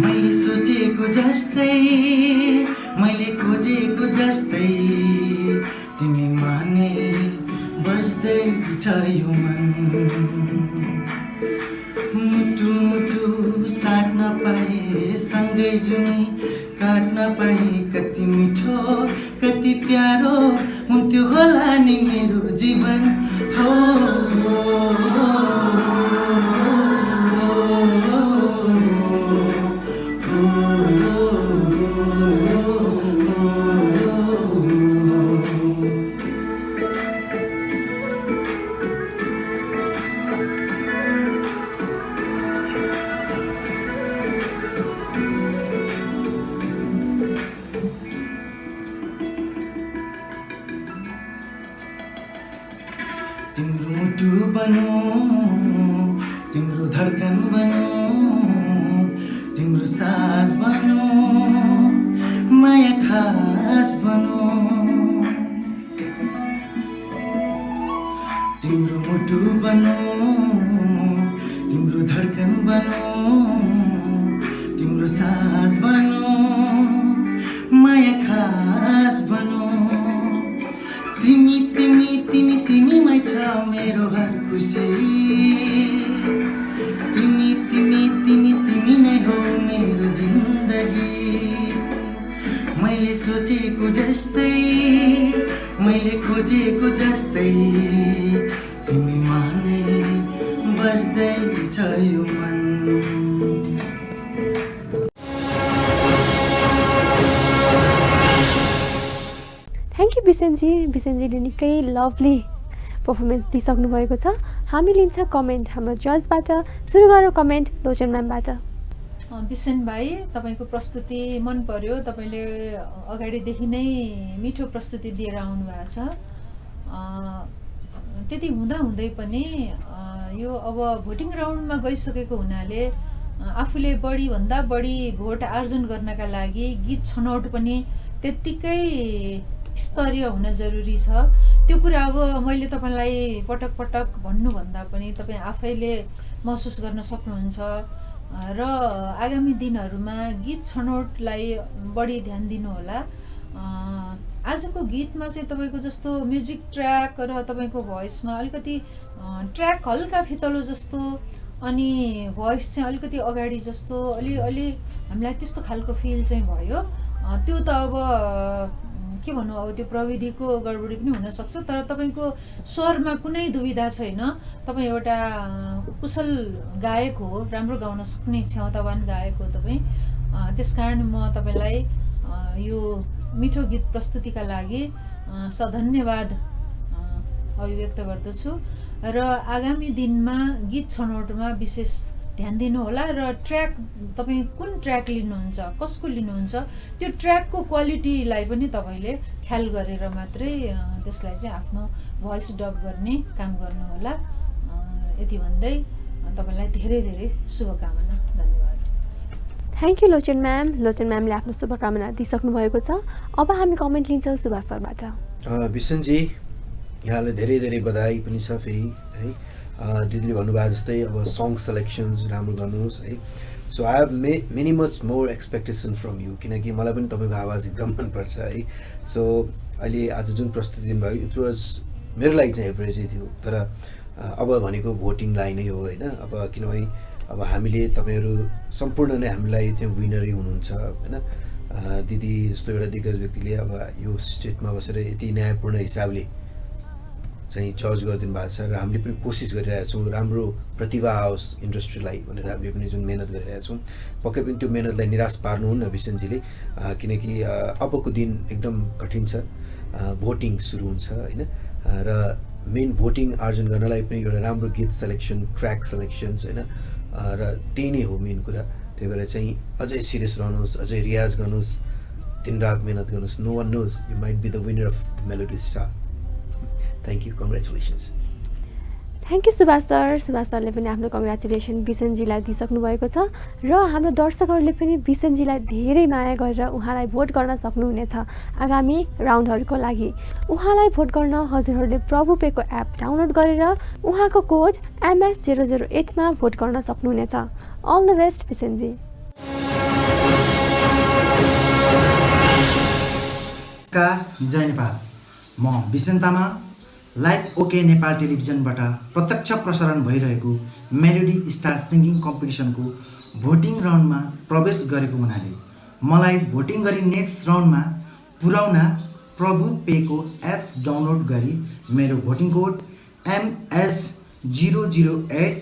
S2: मैले सोचेको जस्तै, मैले खोजेको जस्तै तिमी माने बस्दैछ यो मन। मुटु मुटु साट्न पाए सँगै जुनी काट्न पाए कति मिठो कति प्यारो हुन्थ्यो होला नि मेरो जीवन हो। तिम्रो मुटु बनो, तिम्रो धड्कन बनो, तिम्रो सास बनो, माया खास बनो। तिम्रो मुटु बनो, तिम्रो धड्कन बनो, तिम्रो सास बनो माया खास बनो तिमी तिमी तिमी तिमीमै छ मेरो हर खुसी तिमी तिमी तिमी तिमी नै हो मेरो जिन्दगी मैले सोचेको जस्तै मैले खोजेको जस्तै तिमी माने बस्दैछ यो मन
S4: थ्याङ्क यू बिसेनजीले निकै लभली पर्फर्मेन्स दिइसक्नु भएको छ। हामी लिन्छ कमेन्ट हाम्रो जजबाट। सुरु गरौँ कमेन्ट लोचन म्यामबाट।
S5: बिसेन भाइ, तपाईँको प्रस्तुति मन पर्यो। तपाईँले अगाडिदेखि नै मिठो प्रस्तुति दिएर आउनु भएको छ। त्यति हुँदाहुँदै पनि यो अब भोटिङ राउन्डमा गइसकेको हुनाले आफूले बढीभन्दा बढी भोट आर्जन गर्नका लागि गीत छनौट पनि त्यत्तिकै स्तरीय हुन जरुरी छ। त्यो कुरा अब मैले तपाईँलाई पटक पटक भन्नुभन्दा पनि तपाईँ आफैले महसुस गर्न सक्नुहुन्छ र आगामी दिनहरूमा गीत छनौटलाई बढी ध्यान दिनुहोला। आजको गीतमा चाहिँ तपाईँको जस्तो म्युजिक ट्र्याक र तपाईँको भोइसमा अलिकति ट्र्याक हल्का फितलो जस्तो अनि भोइस चाहिँ अलिकति अगाडि जस्तो अलि हामीलाई त्यस्तो खालको फिल चाहिँ भयो। त्यो त अब के भन्नु, अब त्यो प्रविधिको गडबडी पनि हुनसक्छ, तर तपाईँको स्वरमा कुनै दुविधा छैन। तपाईँ एउटा कुशल गायक हो, राम्रो गाउन सक्ने क्षमतावान गायक हो तपाईँ। त्यसकारण म तपाईँलाई यो मिठो गीत प्रस्तुतिका लागि सधन्यवाद अभिव्यक्त गर्दछु र आगामी दिनमा गीत छनौटमा विशेष ध्यान दिनुहोला र ट्र्याक तपाईँ कुन ट्र्याक लिनुहुन्छ, कसको लिनुहुन्छ, त्यो ट्र्याकको क्वालिटीलाई पनि तपाईँले ख्याल गरेर मात्रै त्यसलाई चाहिँ आफ्नो भोइस डब गर्ने काम गर्नुहोला। यति भन्दै तपाईँलाई धेरै धेरै शुभकामना। धन्यवाद।
S4: Thank you Lochan ma'am. Lochan म्यामले आफ्नो शुभकामना दिइसक्नु भएको छ। अब हामी कमेन्ट लिन्छौँ सुभाष सरबाट।
S7: बिसनजी, यहाँलाई धेरै धेरै बधाई पनि छ फेरि है। दिदीले भन्नुभएको जस्तै अब सङ सेलेक्सन्स राम्रो गर्नुहोस् है। So I have many much more expectation from you, किनकि मलाई पनि तपाईँको आवाज एकदम मनपर्छ है। सो अहिले आज जुन प्रस्तुति दिनुभयो इट वाज मेरो लागि चाहिँ एभरेजै थियो, तर अब भनेको भोटिङलाई नै हो होइन। अब किनभने अब हामीले तपाईँहरू सम्पूर्ण नै हामीलाई त्यो विनरै हुनुहुन्छ होइन। दिदी जस्तो एउटा दिग्गज व्यक्तिले अब यो स्टेटमा बसेर यति न्यायपूर्ण हिसाबले चाहिँ जज गरिदिनु भएको छ र हामीले पनि कोसिस गरिरहेका छौँ राम्रो प्रतिभा आओस् इन्डस्ट्रीलाई भनेर हामीले पनि जुन मेहनत गरिरहेका छौँ। पक्कै पनि त्यो मेहनतलाई निराश पार्नुहुन्न बिसनजीले, किनकि अबको दिन एकदम कठिन छ। भोटिङ सुरु हुन्छ होइन र मेन भोटिङ आर्जन गर्नलाई पनि एउटा राम्रो गीत सेलेक्सन, ट्र्याक सेलेक्सन्स होइन र त्यही नै हो मेन कुरा। त्यही भएर चाहिँ अझै सिरियस रहनुहोस्, अझै रियाज गर्नुहोस्, दिनरात मेहनत गर्नुहोस्। No one knows you might be the winner of the melody star. Thank you, congratulations.
S4: Thank you Subhash sir. Subhash सरले पनि आफ्नो कङ्ग्रेचुलेसन बिसनजीलाई दिइसक्नु भएको छ र हाम्रो दर्शकहरूले पनि बिसनजीलाई धेरै माया गरेर उहाँलाई भोट गर्न सक्नुहुनेछ आगामी राउन्डहरूको लागि। उहाँलाई भोट गर्न हजुरहरूले प्रभु पेको एप डाउनलोड गरेर उहाँको कोड MS008 भोट गर्न सक्नुहुनेछ। अल द बेस्ट बिसनजी।
S2: जय नेपाल, म बिसन तामाङ लाइभ ओके नेपाल टेलिभिजनबाट प्रत्यक्ष प्रसारण भइरहेको मेलोडी स्टार सिङ्गिङ कम्पिटिसनको भोटिङ राउन्डमा प्रवेश गरेको हुनाले मलाई भोटिङ गरी नेक्स्ट राउन्डमा पुर्याउन प्रभु पेको एप्स डाउनलोड गरी मेरो भोटिङ कोड MS008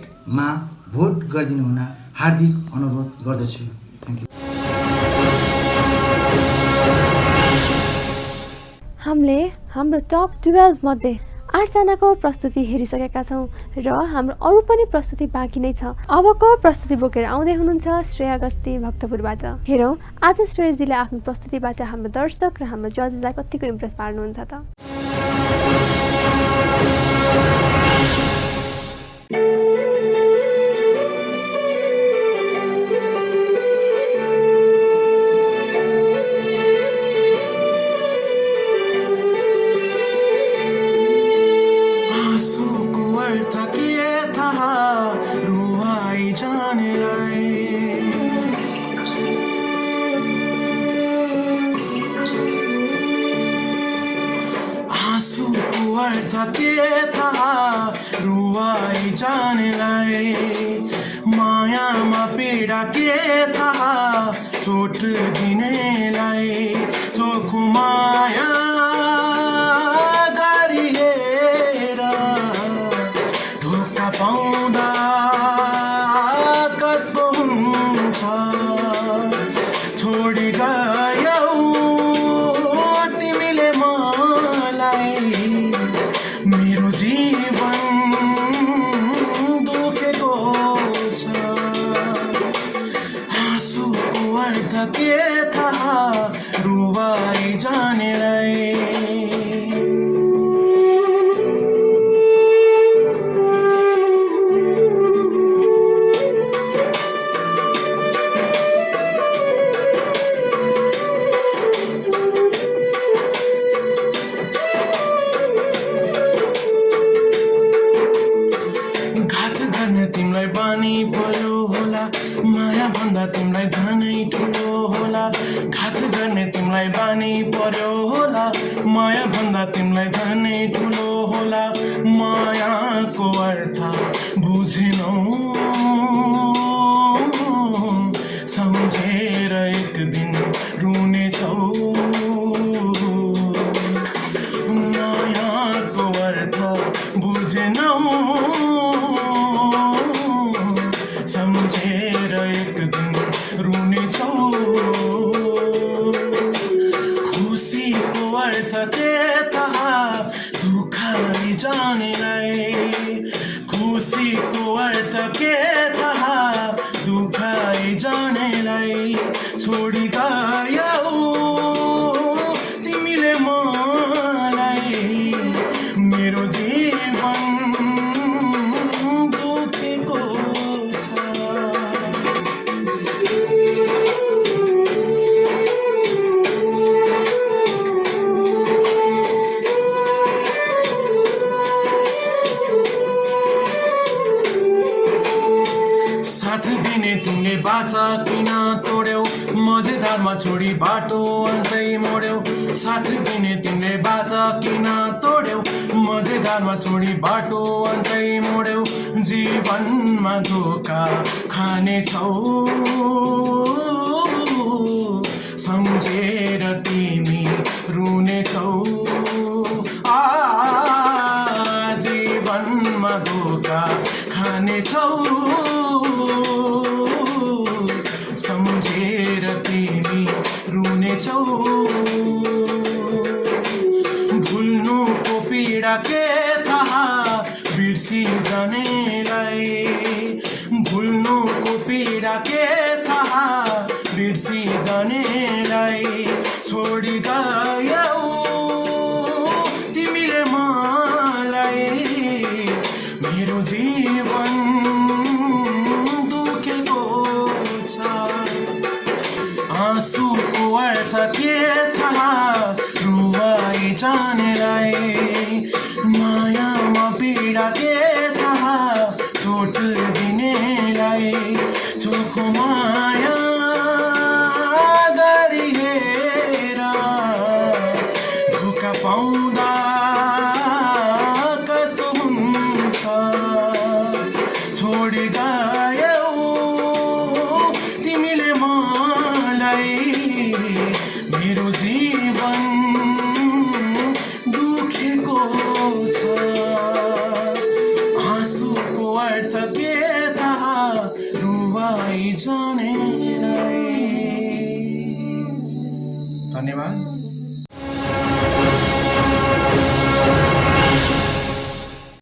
S2: भोट गरिदिनु हुन हार्दिक अनुरोध गर्दछु। Thank you.
S4: हामीले हाम्रो टप 12 मध्ये 8 जनाको प्रस्तुति हेरिसकेका छौँ र हाम्रो अरू पनि प्रस्तुति बाँकी नै छ। अबको प्रस्तुति बोकेर आउँदै हुनुहुन्छ श्रेया गस्ती भक्तपुरबाट। हेरौँ आज श्रेयाजीले आफ्नो प्रस्तुतिबाट हाम्रो दर्शक र हाम्रो जजलाई कतिको इम्प्रेस पार्नुहुन्छ त।
S6: आँसुको अर्थ के थाहा रुवाई जानेलाई
S2: के थाहा रुवाई जानेलाई मायामा पीडा के थाहा चोट दिनेलाई चोखो माया गरिएर धोका पाउँदा कस्तो हुन्छ छोडी गयौ तिमीले मलाई मेरो जीवन दुखेको छ आँसुको अर्थ के थाहा रुवाई जानेलाई तिमीलाई बानी पर्यो होला माया भन्दा तिमीलाई धनै ठुलो होला घात गर्ने तिमीलाई बानी पर्यो होला माया भन्दा तिमीलाई धनै ठुलो होला मायाको अर्थ बुझेनौ सम्झेर एक दिन रुनेछौ मायाको अर्थ बुझेनौ सम्झेर एक दिन रुनेछौ खुसीको अर्थ के थाहा दुखाइ जानेलाई खुसीको अर्थ के थाहा दुखाइ जानेलाई छोडी गयौ तिमीले मलाई मेरो जीवन दुखेको साथ दिने तिमीले बाचा किन तोड्यौ मजेदारमा छोडी बाटो अन्तै मोड्यौ साथ दिने तिमीले बाचा किन तोड्यौ मजेदारमा छोडी बाटो अन्तै मोड्यौ जीवनमा धोका खानेछौ सम्झेर तिमी रुनेछौ जीवनमा धोका खानेछौ सम्झेर तिमी रुनेछौ भुल्नुको पीडा के थाहा बिर्सी जानेलाई भुल्नुको पीडा के थाहा बिर्सी जानेलाई छोडी गयौ तिमीले मलाई मेरो जीवन दुखेको छ आँसुको अर्थ के थाहा रुवाई जानेलाई मायामा पीडा के थाहा चोट दिनेलाई चोखो माया गरिएर धोका पाउँदा कस्तो हुन्छ छोडी गयौ तिमीले मलाई मेरो जीवन दुखेको छ आँसुको अर्थ के थाहा रुवाई जानेलाई धन्यवाद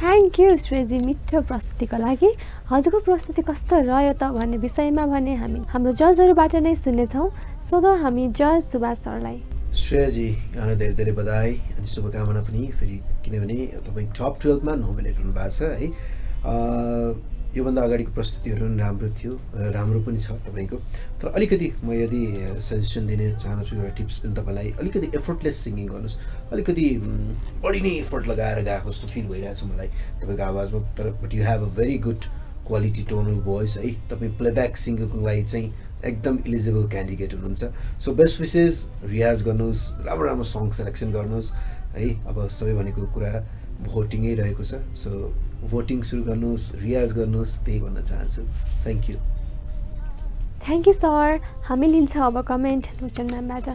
S4: थ्याङ्क यू श्रेजी मिठो प्रस्तुतिको लागि हजुरको प्रस्तुति कस्तो रह्यो त भन्ने विषयमा भने हामी हाम्रो जजहरूबाट नै सुन्नेछौँ सोधौँ हामी जज सुभाष सरलाई
S7: श्रेयजी यहाँलाई धेरै धेरै बधाई अनि शुभकामना पनि फेरि किनभने तपाईँ टप 12मा नोमिनेट हुनुभएको छ है योभन्दा अगाडिको प्रस्तुतिहरू पनि राम्रो थियो र राम्रो पनि छ तपाईँको तर अलिकति म यदि सजेसन दिन चाहन्छु एउटा टिप्स पनि तपाईँलाई अलिकति एफर्टलेस सिङ्गिङ गर्नुहोस् अलिकति बढी नै एफर्ट लगाएर गाएको जस्तो फिल भइरहेको छ मलाई तपाईँको आवाजमा तर but you have a very good quality tonal voice है तपाईँ प्लेब्याक सिङ्गिङको लागि चाहिँ एकदम इलिजिबल क्यान्डिडेट हुनुहुन्छ सो बेस्ट विसेस रियाज गर्नुहोस् राम्रो राम्रो सङ सेलेक्सन गर्नुहोस् है अब सबै भनेको कुरा भोटिङै रहेको छ। सो भोटिङ सुरु गर्नुहोस्, रियाज गर्नुहोस्, त्यही भन्न चाहन्छु। Thank you.
S4: Thank you sir. हामी लिन्छ अब कमेन्ट लोचन म्यामबाट।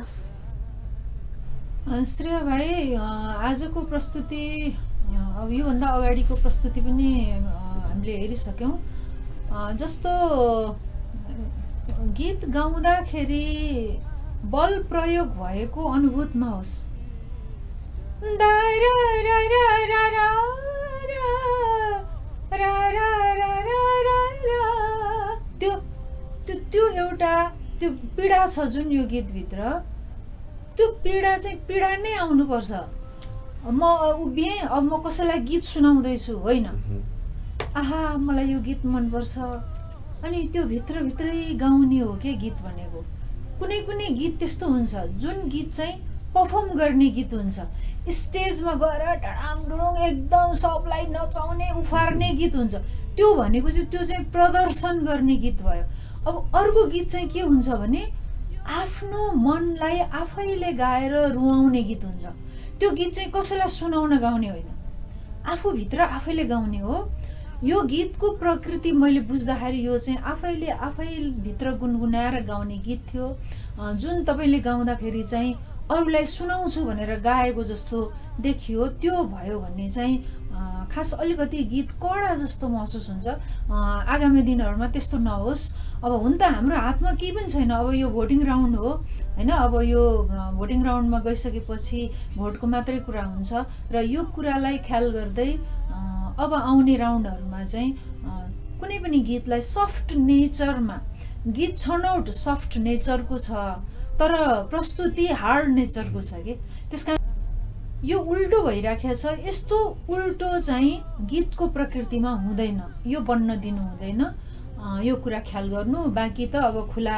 S5: श्रेया भाइ, आजको प्रस्तुति अब योभन्दा अगाडिको प्रस्तुति पनि हामीले हेरिसक्यौँ। जस्तो गीत गाउँदाखेरि बल प्रयोग भएको अनुभूत नहोस्। त्यो एउटा त्यो पीडा छ जुन यो गीतभित्र, त्यो पीडा चाहिँ पीडा नै आउनुपर्छ। म उभिएँ, अब म कसैलाई गीत सुनाउँदैछु होइन, आहा मलाई यो गीत मनपर्छ, अनि त्यो भित्रभित्रै गाउने हो क्या गीत भनेको। कुनै कुनै गीत त्यस्तो हुन्छ जुन गीत चाहिँ पर्फर्म गर्ने गीत हुन्छ, स्टेजमा गएर डडाङडुडुङ एकदम सबलाई नचाउने उफार्ने गीत हुन्छ। त्यो भनेको चाहिँ त्यो चाहिँ प्रदर्शन गर्ने गीत भयो। अब अर्को गीत चाहिँ के हुन्छ भने आफ्नो मनलाई आफैले गाएर रुवाउने गीत हुन्छ। त्यो गीत चाहिँ कसैलाई सुनाउन गाउने होइन, आफूभित्र आफैले गाउने हो। यो गीतको प्रकृति मैले बुझ्दाखेरि यो चाहिँ आफैभित्र गुनगुनाएर गाउने गीत थियो, जुन तपाईँले गाउँदाखेरि चाहिँ अरूलाई सुनाउँछु भनेर गाएको जस्तो देखियो। त्यो भयो भने चाहिँ खास अलिकति गीत कडा जस्तो महसुस हुन्छ। आगामी दिनहरूमा त्यस्तो नहोस्। अब हुन त हाम्रो हातमा केही पनि छैन, अब यो भोटिङ राउन्ड हो होइन। अब यो भोटिङ राउन्डमा गइसकेपछि भोटको मात्रै कुरा हुन्छ र यो कुरालाई ख्याल गर्दै अब आउने राउन्डहरूमा चाहिँ कुनै पनि गीतलाई सफ्ट नेचरमा, गीत छनौट सफ्ट नेचरको छ तर प्रस्तुति हार्ड नेचरको छ कि, त्यसकारण यो उल्टो भइराखेको छ। यस्तो उल्टो चाहिँ गीतको प्रकृतिमा हुँदैन, यो बन्न दिनु हुँदैन। यो कुरा ख्याल गर्नु। बाँकी त अब खुला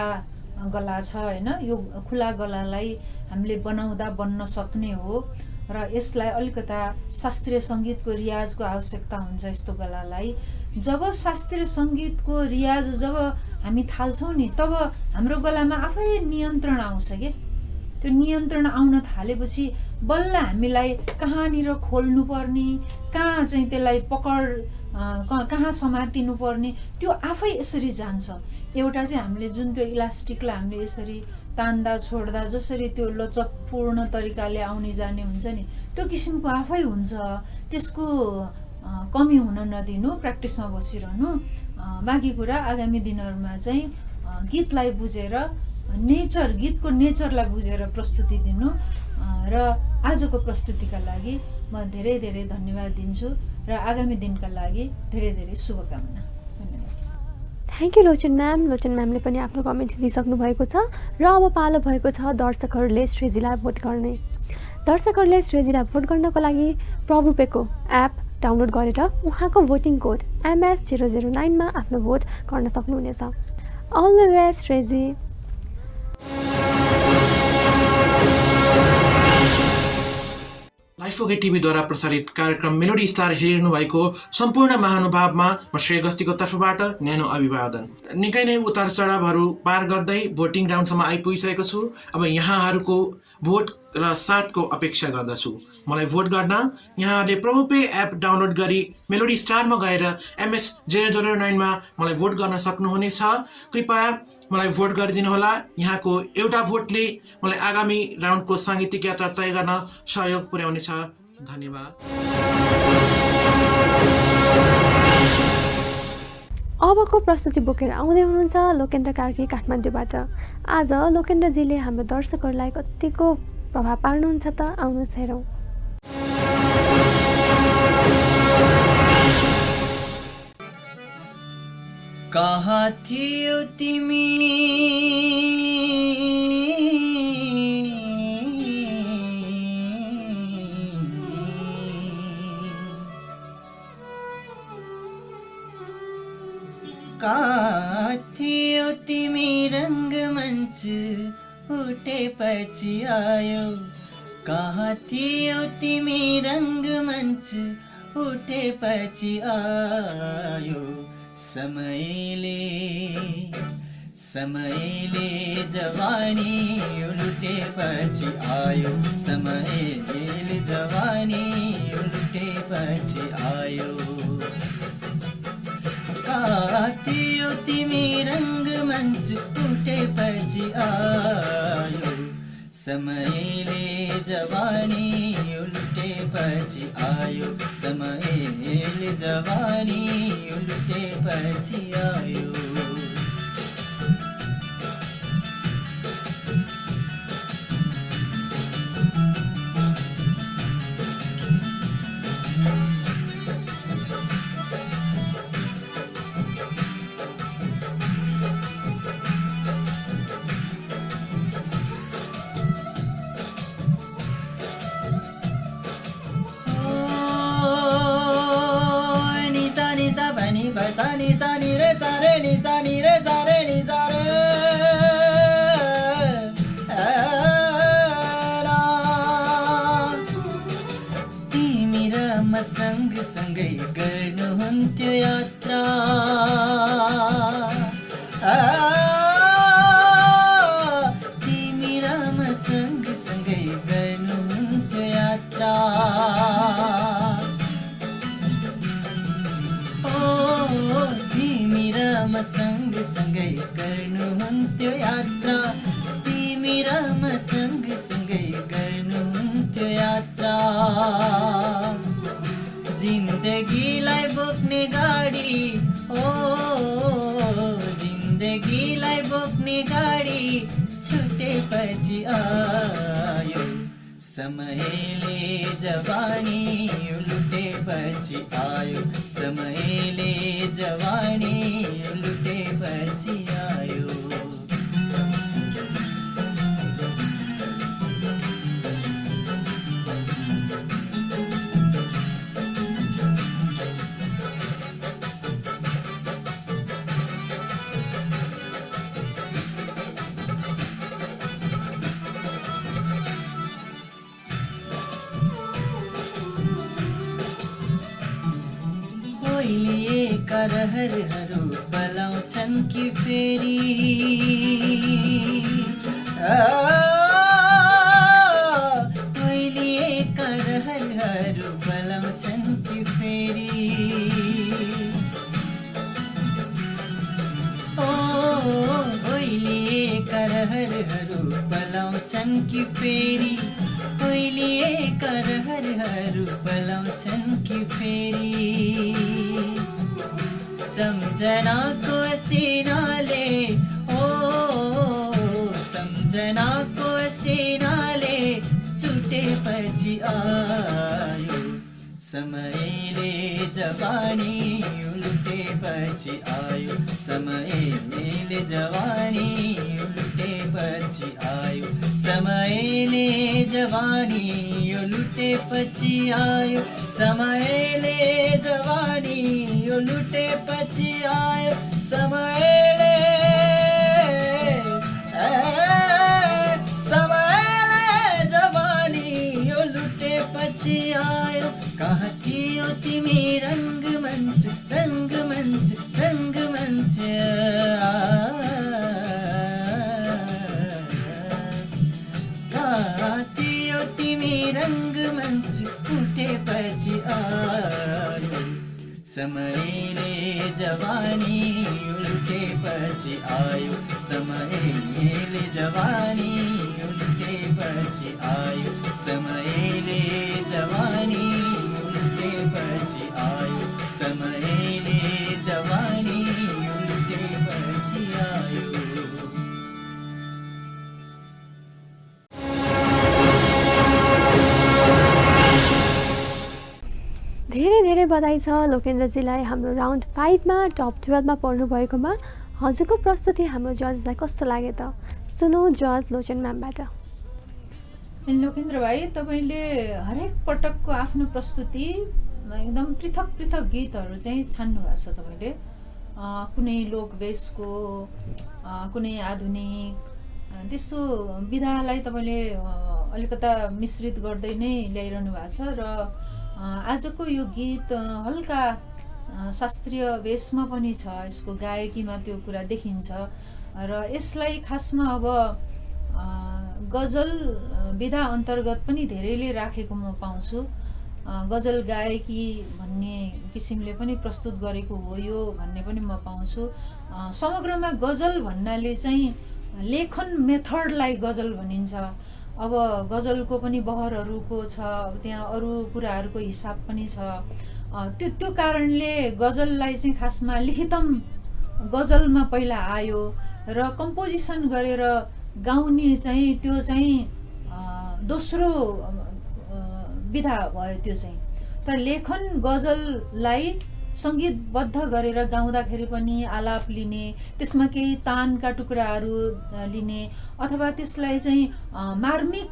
S5: गला छ होइन, यो खुला गलालाई हामीले बनाउँदा बन्न सक्ने हो र यसलाई अलिकता शास्त्रीय सङ्गीतको रियाजको आवश्यकता हुन्छ यस्तो गलालाई। जब शास्त्रीय सङ्गीतको रियाज जब हामी थाल्छौँ नि, तब हाम्रो गलामा आफै नियन्त्रण आउँछ के। त्यो नियन्त्रण आउन थालेपछि बल्ल हामीलाई कहाँनिर खोल्नु पर्ने, कहाँ चाहिँ त्यसलाई पकड, कहाँ समातिनु पर्ने, त्यो आफै यसरी जान्छ। एउटा चाहिँ हामीले जुन त्यो इलास्टिकलाई हामीले यसरी तान्दा छोड्दा जसरी त्यो लचकपूर्ण तरिकाले आउने जाने हुन्छ नि, त्यो किसिमको आफै हुन्छ। त्यसको कमी हुन नदिनु, प्र्याक्टिसमा बसिरहनु। बाँकी कुरा आगामी दिनहरूमा चाहिँ गीतलाई बुझेर नेचर, गीतको नेचरलाई बुझेर प्रस्तुति दिनु। र आजको प्रस्तुतिका लागि म धेरै धेरै धन्यवाद दिन्छु र आगामी दिनका लागि धेरै धेरै शुभकामना।
S4: Thank you Lochan ma'am. Lochan म्यामले पनि आफ्नो कमेन्ट दिइसक्नु भएको छ र अब पालो भएको छ दर्शकहरूले श्रेजीलाई भोट गर्ने। दर्शकहरूले श्रेजीलाई भोट गर्नको लागि प्रभुपेको एप डाउनलोड गरेर उहाँको भोटिङ कोड MS009 आफ्नो भोट गर्न सक्नुहुनेछ। अल द बेस्ट श्रेजी।
S15: लाइफ ओके टिभीद्वारा प्रसारित कार्यक्रम मेलोडी स्टार हेरिरहनु भएको सम्पूर्ण महानुभावमा म श्रेय गस्तीको तर्फबाट न्यानो अभिवादन। निकै नै उतार चढावहरू पार गर्दै भोटिङ राउन्डसम्म आइपुगिसकेको छु। अब यहाँहरूको भोट र साथको अपेक्षा गर्दछु। मलाई भोट गर्न यहाँहरूले प्रभुपे एप डाउनलोड गरी मेलोडी स्टारमा गएर MS009 मलाई भोट गर्न सक्नुहुनेछ। कृपया मलाई भोट गरिदिनुहोला। यहाँको एउटा भोटले मलाई आगामी राउन्डको साङ्गीतिक यात्रा तय गर्न सहयोग पुर्याउनेछ। धन्यवाद।
S4: अबको प्रस्तुति बोकेर आउँदै हुनुहुन्छ लोकेन्द्र कार्की काठमाडौँबाट। आज लोकेन्द्रजीले हाम्रो दर्शकहरूलाई कतिको प्रभाव पार्नुहुन्छ त, आउनुहोस् हेरौँ।
S2: कहाँ थियो तिमी कहाँ थियो तिमी रङ्गमञ्च उठेपछि आयो। कहाँ थियो तिमी रङ्गमञ्च उठेपछि आयो। समयले जवानी उल्टेपछि आयो। समयले जवानी लुटेपछि आयो थियो तिमी रङ्गमञ्च उठेपछि आयो समयले जवानी उल्टेपछि आयो समयले जवानी उल्टेपछि आयो Sani sani re sare ni sani re sare ni sare तिमी र म सँगसँगै गर्नुहुन्थ्यो यात्रा तिमी र म सँगसँगै गर्नुहुन्थ्यो यात्रा तिमी र म सँगसँगै गर्नुहुन्थ्यो यात्रा तिमी र म सँगसँगै गर्नुहुन्थ्यो यात्रा जिन्दगीलाई बोक्ने गाडी जिन्दगीलाई बोक्ने गाडी छुटेपछि आयो समयले जवानी लुटेपछि आयो समयले जवानी लुटेपछि आयो ओइलिएका रहरहरू पलाउँछन् कि फेरि ओइलिएका रहरहरू पलाउँछन् कि फेरि ओइलिएका रहरहरू पलाउँछन् कि फेरि ओइलिएका रहरहरू पलाउँछन् कि फेरि सम्झनाको सिनाले सम्झनाको सिनाले छुटेपछि आयो समयले जवानी उल्टेपछि आयो समयले जवानी उल्टेपछि आयो समयले जवानी लुटेपछि आयो समयले जवानी लुटेपछि आयो समयले जवानी लुटेपछि आयो कहाँ थियो तिमी रङ्गमञ्च रङ्गमञ्च रङ्गमञ्च कहाँ थियो तिमी रङ्गमञ्च उठेपछि आयो समयले जवानी उल्टेपछि आयो समयले जवानी उल्टेपछि आयो समयले जवानी उल्टेपछि आयो समयले जवानी उल्टेपछि आयो
S4: धेरै धेरै बधाई छ लोकेन्द्रजीलाई हाम्रो राउन्ड 5 मा टप 12 मा पर्नु भएकोमा। हजुरको प्रस्तुति हाम्रो जजलाई कस्तो लाग्यो त? सुनौ जज लोचन म्यामबाट।
S5: लोकेन्द्र भाइ, तपाईँले हरेक पटकको आफ्नो प्रस्तुति एकदम पृथक पृथक गीतहरू चाहिँ छान्नु भएको छ। तपाईँले कुनै लोकवेशको कुनै आधुनिक त्यस्तो विधालाई तपाईँले अलिकता मिश्रित गर्दै नै ल्याइरहनु भएको छ र आजको यो गीत हल्का शास्त्रीय वेशमा पनि छ, यसको गायकीमा त्यो कुरा देखिन्छ र यसलाई खासमा अब गजल विधा अन्तर्गत पनि धेरैले राखेको म पाउँछु गजल गायकी भन्ने किसिमले पनि प्रस्तुत गरेको हो यो भन्ने पनि म पाउँछु। समग्रमा गजल भन्नाले चाहिँ लेखन मेथडलाई गजल भनिन्छ। अब गजलको पनि बहरहरूको छ, त्यहाँ अरू कुराहरूको हिसाब पनि छ। त्यो कारणले गजललाई चाहिँ खासमा लिखितम गजलमा पहिला आयो र कम्पोजिसन गरेर गाउने चाहिँ त्यो चाहिँ दोस्रो विधा भयो त्यो चाहिँ। तर लेखन गजललाई सङ्गीतबद्ध गरेर गाउँदाखेरि पनि आलाप लिने, त्यसमा केही तानका टुक्राहरू लिने अथवा त्यसलाई चाहिँ मार्मिक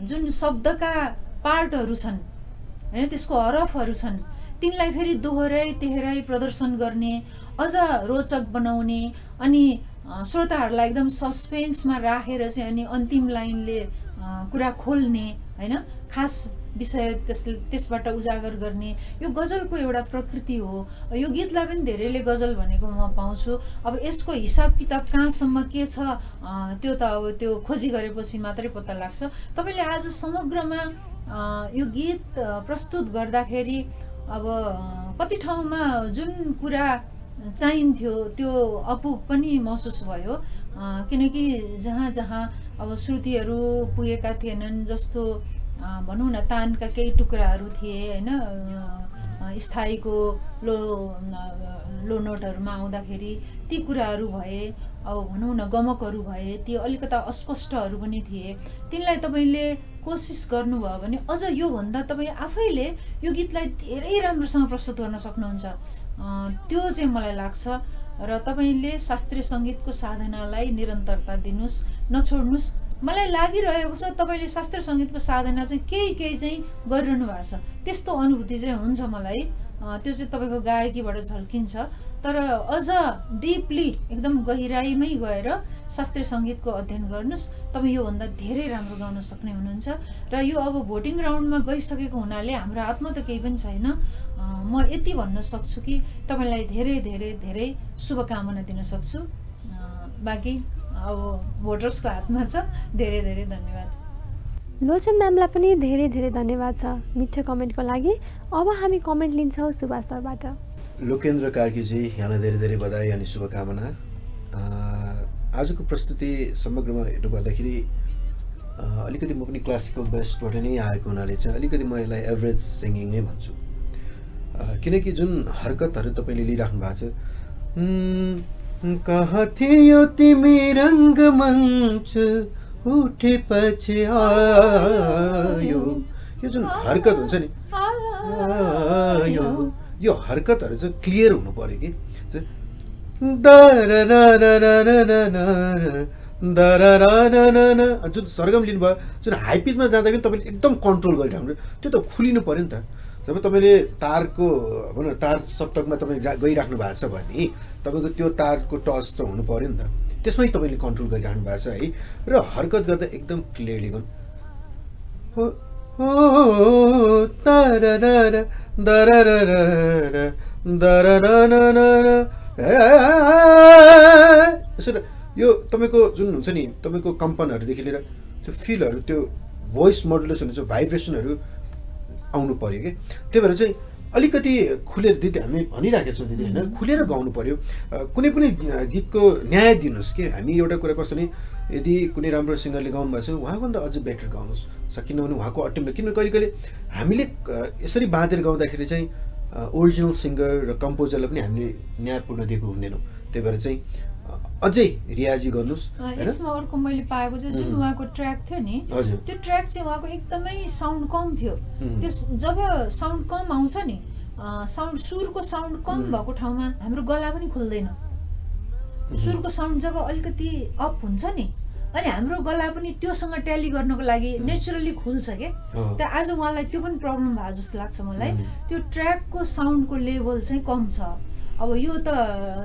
S5: जुन शब्दका पार्टहरू छन् हैन, त्यसको हरफहरू छन्, तिनलाई फेरि दोहोऱ्याइ तेह्राइ प्रदर्शन गर्ने, अझ रोचक बनाउने अनि श्रोताहरूलाई एकदम सस्पेन्समा राखेर चाहिँ अनि अन्तिम लाइनले कुरा खोल्ने हैन, खास विषय त्यसबाट उजागर गर्ने, यो गजलको एउटा प्रकृति हो। यो गीतलाई पनि धेरैले गजल भनेको म पाउँछु। अब यसको हिसाब किताब कहाँसम्म के छ त्यो त अब त्यो खोजी गरेपछि मात्रै पत्ता लाग्छ। तपाईँले आज समग्रमा यो गीत प्रस्तुत गर्दाखेरि अब कति ठाउँमा जुन कुरा चाहिन्थ्यो त्यो अपुग पनि महसुस भयो, किनकि जहाँ जहाँ अब श्रुतिहरू पुगेका थिएनन्, जस्तो भनौँ न तानका केही टुक्राहरू थिए हैन, स्थायीको लो नोटहरूमा आउँदाखेरि ती कुराहरू भए, अब भनौँ न गमकहरू भए, ती अलिकता अस्पष्टहरू पनि थिए। तिनलाई तपाईँले कोसिस गर्नुभयो भने अझ योभन्दा तपाईँ आफैले यो गीतलाई धेरै राम्रोसँग प्रस्तुत गर्न सक्नुहुन्छ, त्यो चाहिँ मलाई लाग्छ। र तपाईँले शास्त्रीय सङ्गीतको साधनालाई निरन्तरता दिनुहोस्, नछोड्नुहोस्। मलाई लागिरहेको छ तपाईँले शास्त्रीय सङ्गीतको साधना चाहिँ केही चाहिँ गरिरहनु भएको छ, त्यस्तो अनुभूति चाहिँ हुन्छ मलाई। त्यो चाहिँ तपाईँको गायकीबाट झल्किन्छ। तर अझ डिपली एकदम गहिराइमै गएर शास्त्रीय सङ्गीतको अध्ययन गर्नुहोस्, तपाईँ योभन्दा धेरै राम्रो गाउन सक्ने हुनुहुन्छ। र यो अब भोटिङ राउन्डमा गइसकेको हुनाले हाम्रो हातमा त केही पनि छैन। म यति भन्न सक्छु कि तपाईँलाई धेरै धेरै धेरै शुभकामना दिन सक्छु। बाँकी अब भोटर्सको हातमा छ। धेरै धेरै धन्यवाद।
S4: लोचन म्यामलाई पनि धेरै धेरै धन्यवाद छ मिठो कमेन्टको लागि। अब हामी कमेन्ट लिन्छौँ सुभाष सरबाट।
S7: लोकेन्द्र कार्कीजी, यहाँलाई धेरै धेरै बधाई अनि शुभकामना। आजको प्रस्तुति समग्रमा हेर्नुपर्दाखेरि अलिकति म पनि क्लासिकल बेस्टबाट नै आएको हुनाले चाहिँ अलिकति म यसलाई एभरेज सिङ्गिङ नै भन्छु। किनकि जुन हरकतहरू तपाईँले लिइराख्नु भएको छ,
S2: कहाँ थियो तिमी रङ्गमञ्च उठेपछि आयो, यो जुन हरकत हुन्छ नि यो हरकतहरू चाहिँ क्लियर हुनु पर्यो कि जुन सरगम लिनुभयो, जुन हाई पिचमा जाँदा पनि तपाईँले एकदम कन्ट्रोल गरिराख्नु, त्यो त खुलिनु पर्यो नि त। जब तपाईँले तारको भनौँ तार सप्तकमा तपाईँ गइराख्नु भएको छ भने तपाईँको त्यो तारको टच त हुनु पर्यो नि त, त्यसमै तपाईँले कन्ट्रोल गरिराख्नु भएको छ है। र हरकत गर्दा एकदम क्लियरली गर्नु, यसरी यो तपाईँको जुन हुन्छ नि तपाईँको कम्पनहरूदेखि लिएर त्यो फिलहरू, त्यो भोइस मोडुलेसन हुन्छ, भाइब्रेसनहरू आउनु पर्यो कि। त्यही भएर चाहिँ अलिकति खुलेर दिदी हामी भनिराखेका छौँ दिदी होइन, खुलेर गाउनु पर्यो। कुनै पनि गीतको न्याय दिनुहोस् कि। हामी एउटा कुरा कस्तो नि, यदि कुनै राम्रो सिङ्गरले गाउनु भएको छ उहाँभन्दा अझै बेटर गाउनुहोस्, किनभने उहाँको अटेम्पट, किनभने कहिले कहिले हामीले यसरी बाँधेर गाउँदाखेरि चाहिँ ओरिजिनल सिङ्गर र कम्पोजरलाई पनि हामीले न्यायपूर्ण दिएको हुँदैनौँ। त्यही भएर चाहिँ अझै रियाजी गर्नुहोस्।
S5: यसमा अर्को मैले पाएको चाहिँ जुन उहाँको ट्र्याक थियो नि, त्यो ट्र्याक चाहिँ उहाँको एकदमै साउन्ड कम थियो। त्यो जब साउन्ड कम आउँछ नि, सुरको साउन्ड कम भएको ठाउँमा हाम्रो गला पनि खुल्दैन। सुरको साउन्ड जब अलिकति अप हुन्छ नि, अनि हाम्रो गला पनि त्योसँग ट्याली गर्नको लागि नेचुरली खुल्छ क्या। त आज उहाँलाई त्यो पनि प्रब्लम भयो जस्तो लाग्छ मलाई। त्यो ट्र्याकको साउन्डको लेभल चाहिँ कम छ। अब यो त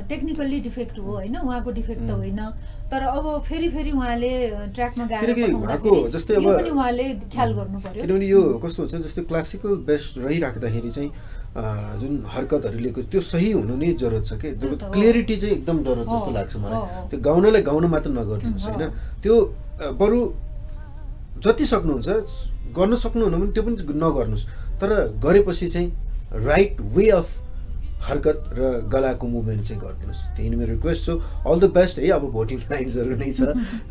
S5: टेक्निकल्ली डिफेक्ट हो होइन, उहाँको डिफेक्ट त होइन। तर अब फेरि उहाँले ट्र्याकमा गाएर
S7: जस्तै अब
S5: पनि उहाँले ख्याल गर्नु पर्यो।
S7: किनभने यो कस्तो हुन्छ, जस्तै क्लासिकल बेस्ट रहिराख्दाखेरि चाहिँ जुन हरकतहरू लिएको त्यो सही हुनु नै जरुरत छ कि। क्लियरिटी चाहिँ एकदम जरुरत जस्तो लाग्छ मलाई। त्यो गाउनलाई गाउन मात्र नगरिदिनुहोस् होइन, त्यो बरु जति सक्नुहुन्छ गर्न सक्नुहुन्न भने त्यो पनि नगर्नुहोस्, तर गरेपछि चाहिँ राइट वे अफ हरकत र गलाको मुभमेन्ट चाहिँ गरिदिनुहोस्। त्यही नै मेरो request. So all the best है। अब भोटिङ लाइन्सहरू नै छ।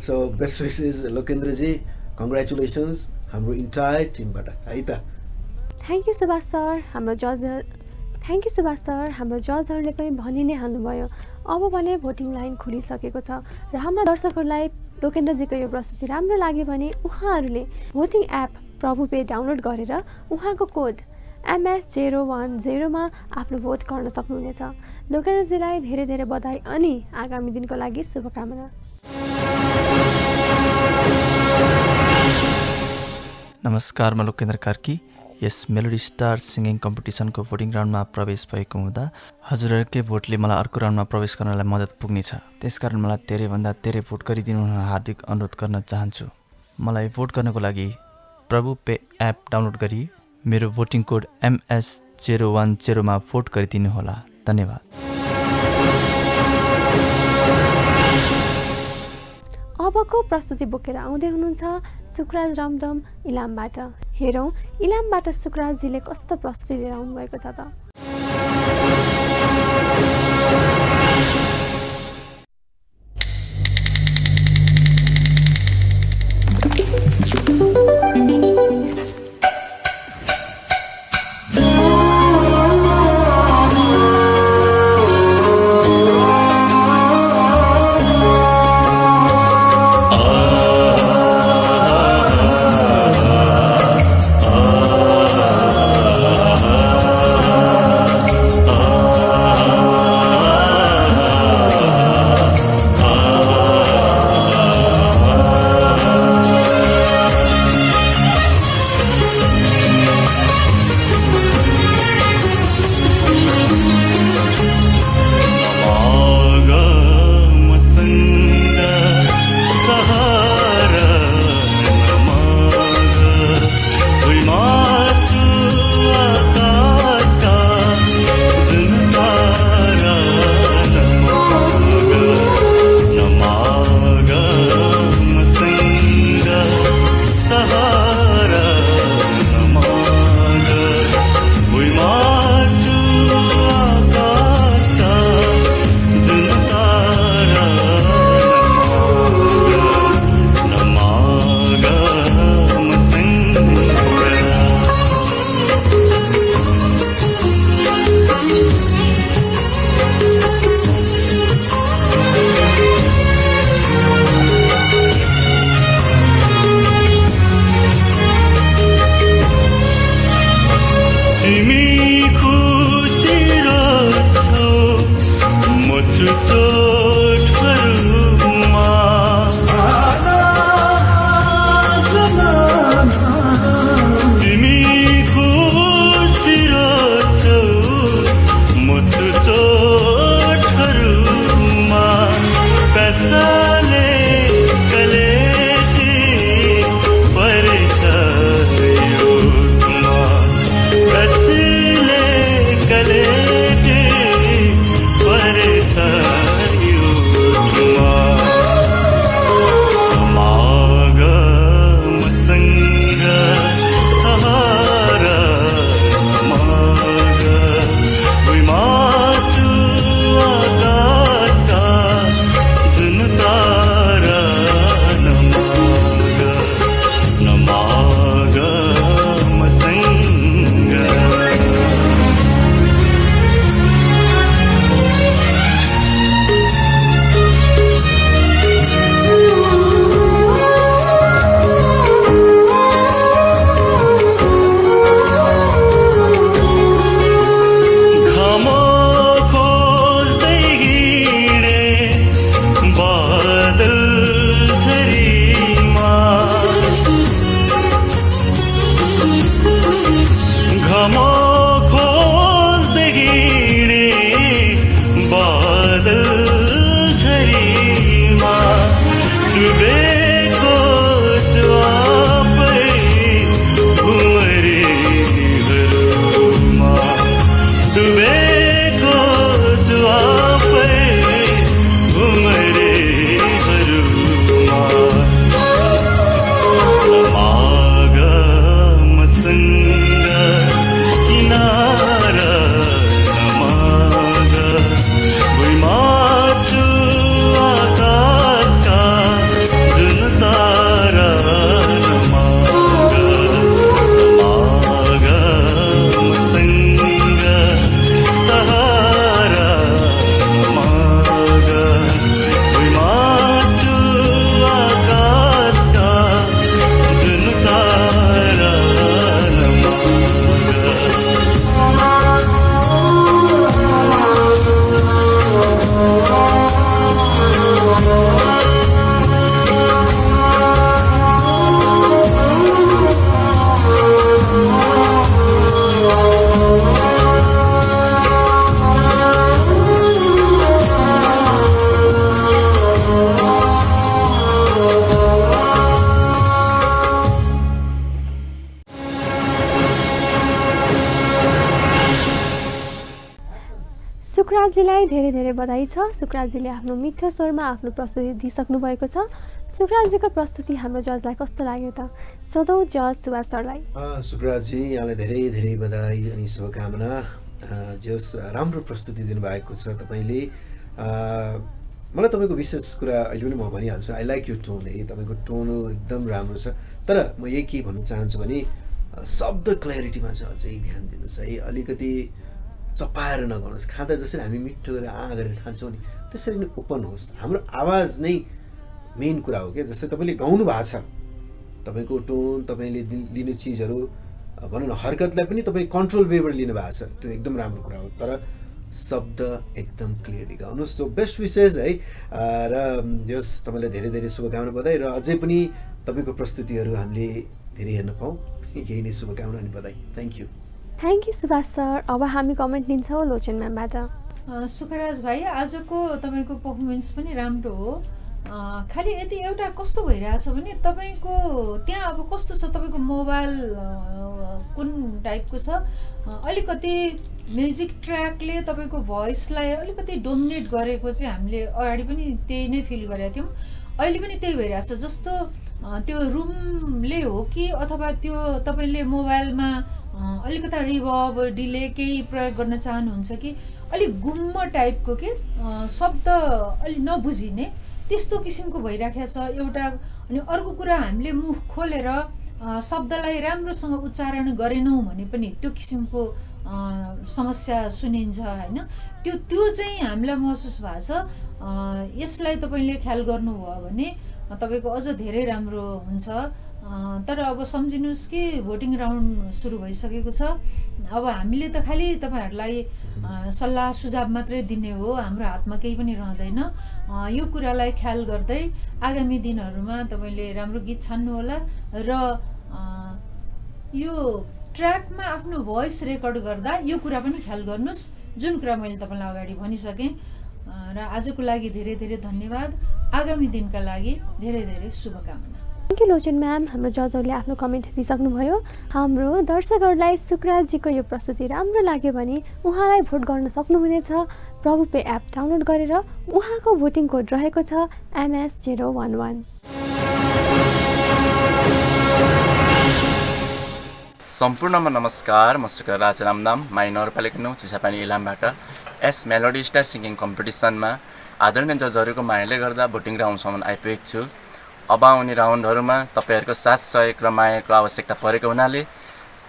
S7: सो बेस्ट विसेस लोकेन्द्रजी, कङ्ग्रेचुलेसन्स हाम्रो इन्टायर टिमबाट है त।
S4: Thank you Subhash sir. हाम्रो जजहरूले पनि भनि नै हाल्नुभयो। अब भने भोटिङ लाइन खुलिसकेको छ र हाम्रा दर्शकहरूलाई लोकेन्द्रजीको यो प्रस्तुति राम्रो लाग्यो भने उहाँहरूले भोटिङ एप प्रभु पे डाउनलोड गरेर उहाँको कोड MS010 मा आफ्नो भोट गर्न सक्नुहुनेछ। लोकेन्द्रजीलाई धेरै धेरै बधाई अनि आगामी दिनको लागि शुभकामना।
S9: नमस्कार, म लोकेन्द्र कार्की। यस मेलोडी स्टार सिङ्गिङ कम्पिटिसनको भोटिङ राउन्डमा प्रवेश भएको हुँदा हजुरहरूकै भोटले मलाई अर्को राउन्डमा प्रवेश गर्नलाई मद्दत पुग्नेछ। त्यसकारण मलाई धेरैभन्दा धेरै भोट गरिदिनु हार्दिक अनुरोध गर्न चाहन्छु। मलाई भोट गर्नको लागि प्रभु पे एप डाउनलोड गरी मेरो भोटिङ कोड MS010 मा भोट गरिदिनुहोला। धन्यवाद।
S4: अबको प्रस्तुति बोकेर आउँदै हुनुहुन्छ सुकराज रामदम इलामबाट। हेरौँ इलामबाट सुकराजजीले कस्तो प्रस्तुति लिएर आउनुभएको छ त। सुकराजीलाई धेरै धेरै बधाई छ। सुकराजीले आफ्नो मिठो स्वरमा आफ्नो प्रस्तुति दिइसक्नु भएको छ। सुकराजीको प्रस्तुति हाम्रो जजलाई कस्तो लाग्यो त? सधौँ जज सुभाष सरलाई।
S7: सुकराजी यहाँलाई धेरै धेरै बधाई अनि शुभकामना। जस राम्रो प्रस्तुति दिनुभएको छ तपाईँले। मलाई तपाईँको विशेष कुरा अहिले पनि म भनिहाल्छु, आई लाइक यो टोन है। तपाईँको टोन एकदम राम्रो छ। तर म यही के भन्न चाहन्छु भने शब्द क्ल्यारिटीमा चाहिँ अझै ध्यान दिनुहोस् है। अलिकति चपाएर नगर्नुहोस्। खाँदा जसरी हामी मिठो गरेर गरेर खान्छौँ नि त्यसरी नै ओपन होस्। हाम्रो आवाज नै मेन कुरा हो क्या। जस्तै तपाईँले गाउनु भएको छ, तपाईँको टोन, तपाईँले लिने चिजहरू भनौँ न हरकतलाई पनि तपाईँले कन्ट्रोल वेबाट लिनु भएको छ, त्यो एकदम राम्रो कुरा हो। तर शब्द एकदम क्लियरली गाउनुहोस्। सो बेस्ट विसेस है। र जस तपाईँलाई धेरै धेरै शुभकामना बधाई र अझै पनि तपाईँको प्रस्तुतिहरू हामीले धेरै हेर्न पाऊँ, यही नै शुभकामना अनि बधाई। Thank you.
S4: Thank you Subhash sir. अब हामी कमेन्ट लिन्छौँ लोचन म्यामबाट।
S5: सुखराज भाइ, आजको तपाईँको पर्फर्मेन्स पनि राम्रो हो। खालि यति एउटा कस्तो भइरहेछ भने तपाईँको त्यहाँ अब कस्तो छ, तपाईँको मोबाइल कुन टाइपको छ, अलिकति म्युजिक ट्र्याकले तपाईँको भोइसलाई अलिकति डोमिनेट गरेको चाहिँ हामीले अगाडि पनि त्यही नै फिल गरेका थियौँ। अहिले पनि त्यही भइरहेछ जस्तो त्यो रुमले हो कि अथवा त्यो तपाईँले मोबाइलमा अलिकता रिभर्ब डिले केही प्रयोग गर्न चाहनुहुन्छ कि अलिक गुम्म टाइपको के शब्द अलि नबुझिने त्यस्तो किसिमको भइराखेको छ एउटा। अनि अर्को कुरा, हामीले मुख खोलेर शब्दलाई राम्रोसँग उच्चारण गरेनौँ भने पनि त्यो किसिमको समस्या सुनिन्छ होइन। त्यो चाहिँ हामीलाई महसुस भएको छ। यसलाई तपाईँले ख्याल गर्नुभयो भने तपाईँको अझ धेरै राम्रो हुन्छ। तर अब सम्झिनुहोस् कि भोटिङ राउन्ड सुरु भइसकेको छ। अब हामीले त खालि तपाईँहरूलाई सल्लाह सुझाव मात्रै दिने हो, हाम्रो हातमा केही पनि रहँदैन। यो कुरालाई ख्याल गर्दै आगामी दिनहरूमा तपाईँले राम्रो गीत छान्नुहोला र यो ट्र्याकमा आफ्नो भोइस रेकर्ड गर्दा यो कुरा पनि ख्याल गर्नुहोस्, जुन कुरा मैले तपाईँलाई अगाडि भनिसकेँ। र आजको लागि धेरै धेरै धन्यवाद। आगामी दिनका लागि धेरै धेरै शुभकामना।
S4: Thank you Lochan ma'am. हाम्रो जजहरूले आफ्नो कमेन्ट दिइसक्नुभयो। हाम्रो दर्शकहरूलाई सुकराजीको यो प्रस्तुति राम्रो लाग्यो भने उहाँलाई भोट गर्न सक्नुहुनेछ। प्रभु पे एप डाउनलोड गरेर उहाँको भोटिङ कोड रहेको छ MS011।
S16: सम्पूर्णमा नमस्कार। म सुकराज रामनाम, माई नगरपालिका 9 चिसापानी इलामबाट एस मेलोडी स्टार सिङ्गिङ कम्पिटिसनमा आदरणीय जजहरूको मायाले गर्दा भोटिङ राउन्डसम्म आइपुगेको छु। अब आउने राउन्डहरूमा तपाईँहरूको साथ सहयोग र मायाको आवश्यकता परेको हुनाले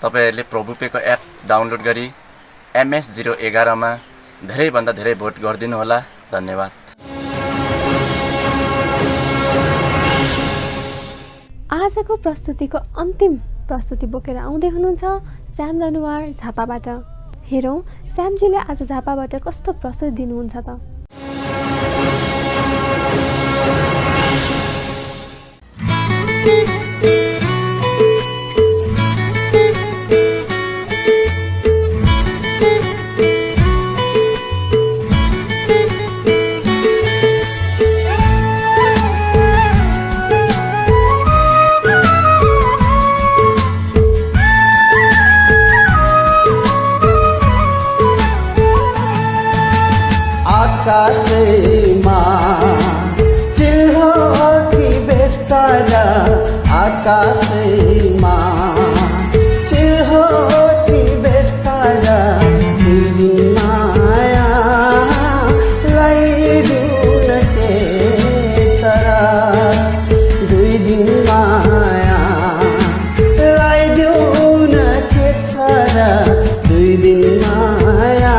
S16: तपाईँहरूले प्रभुपेको एप डाउनलोड गरी MS011मा धेरैभन्दा धेरै भोट गरिदिनु होला। धन्यवाद।
S4: आजको प्रस्तुतिको अन्तिम प्रस्तुति बोकेर आउँदै हुनुहुन्छ श्याम दनुवार झापाबाट। हेरौँ श्यामजीले आज झापाबाट कस्तो प्रस्तुति दिनुहुन्छ त।
S2: आकाशमा चिल्हो कि बेसारा, आकाशमा चिल्हो कि बेसारा, तिमी माया लगाइदिउन के छरा, दुई दिन माया लगाइदिउन के छरा, दुई दिन माया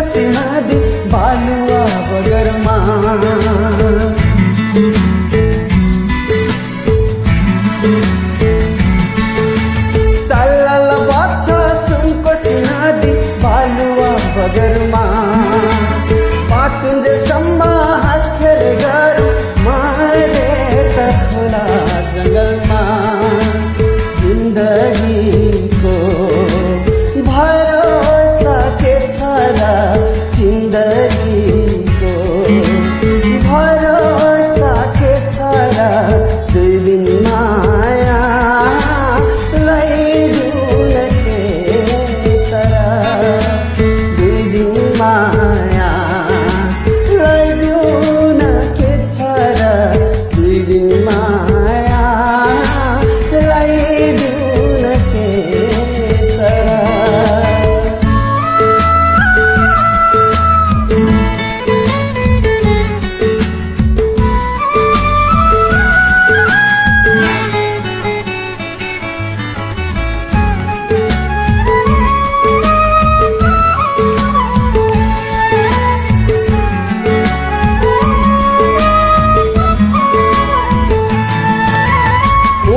S2: सिमादी बालुवा बगरमा सल्ला जिन्दगीको भरोसा के छ र जिन्दगीको भरोसा के छ र दुई दिन माया लैदिउन के छ र दुई दिन माया लैदिउन के छ र दुई दिन माया लैदिउन के छ र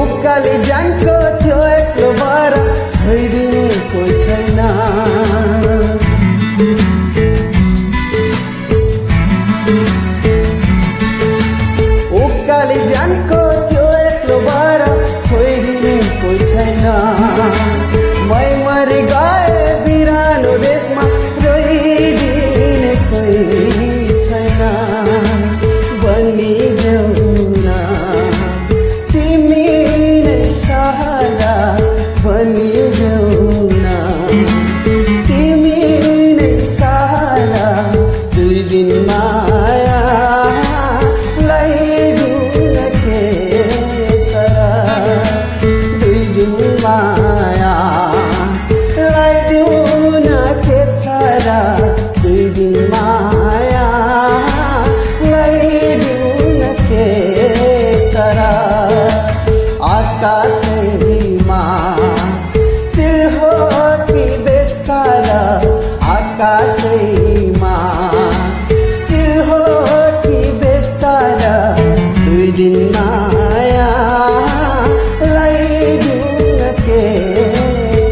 S2: उकाली जानको त्यो एक्लो भएर छोइदिने कोही छैन उकाली जानको त्यो एक्लो भएर छोइदिने कोही छैन मै मरि गए बिरानो देशमा रोइदिने कोही छैन बनिदेऊ न तिमी नै सहारा बनिदेऊ न तिमी नै सहारा दुई दिन माया लैदिउन के छ र दुई दिन माया लैदिउन के छ र दुई दिन माया लैदिउन के छ र आकाशैमा चिल्हो कि बेसारा आकाशैमा चिल्हो कि बेसारा दुई दिन माया लैदिउन के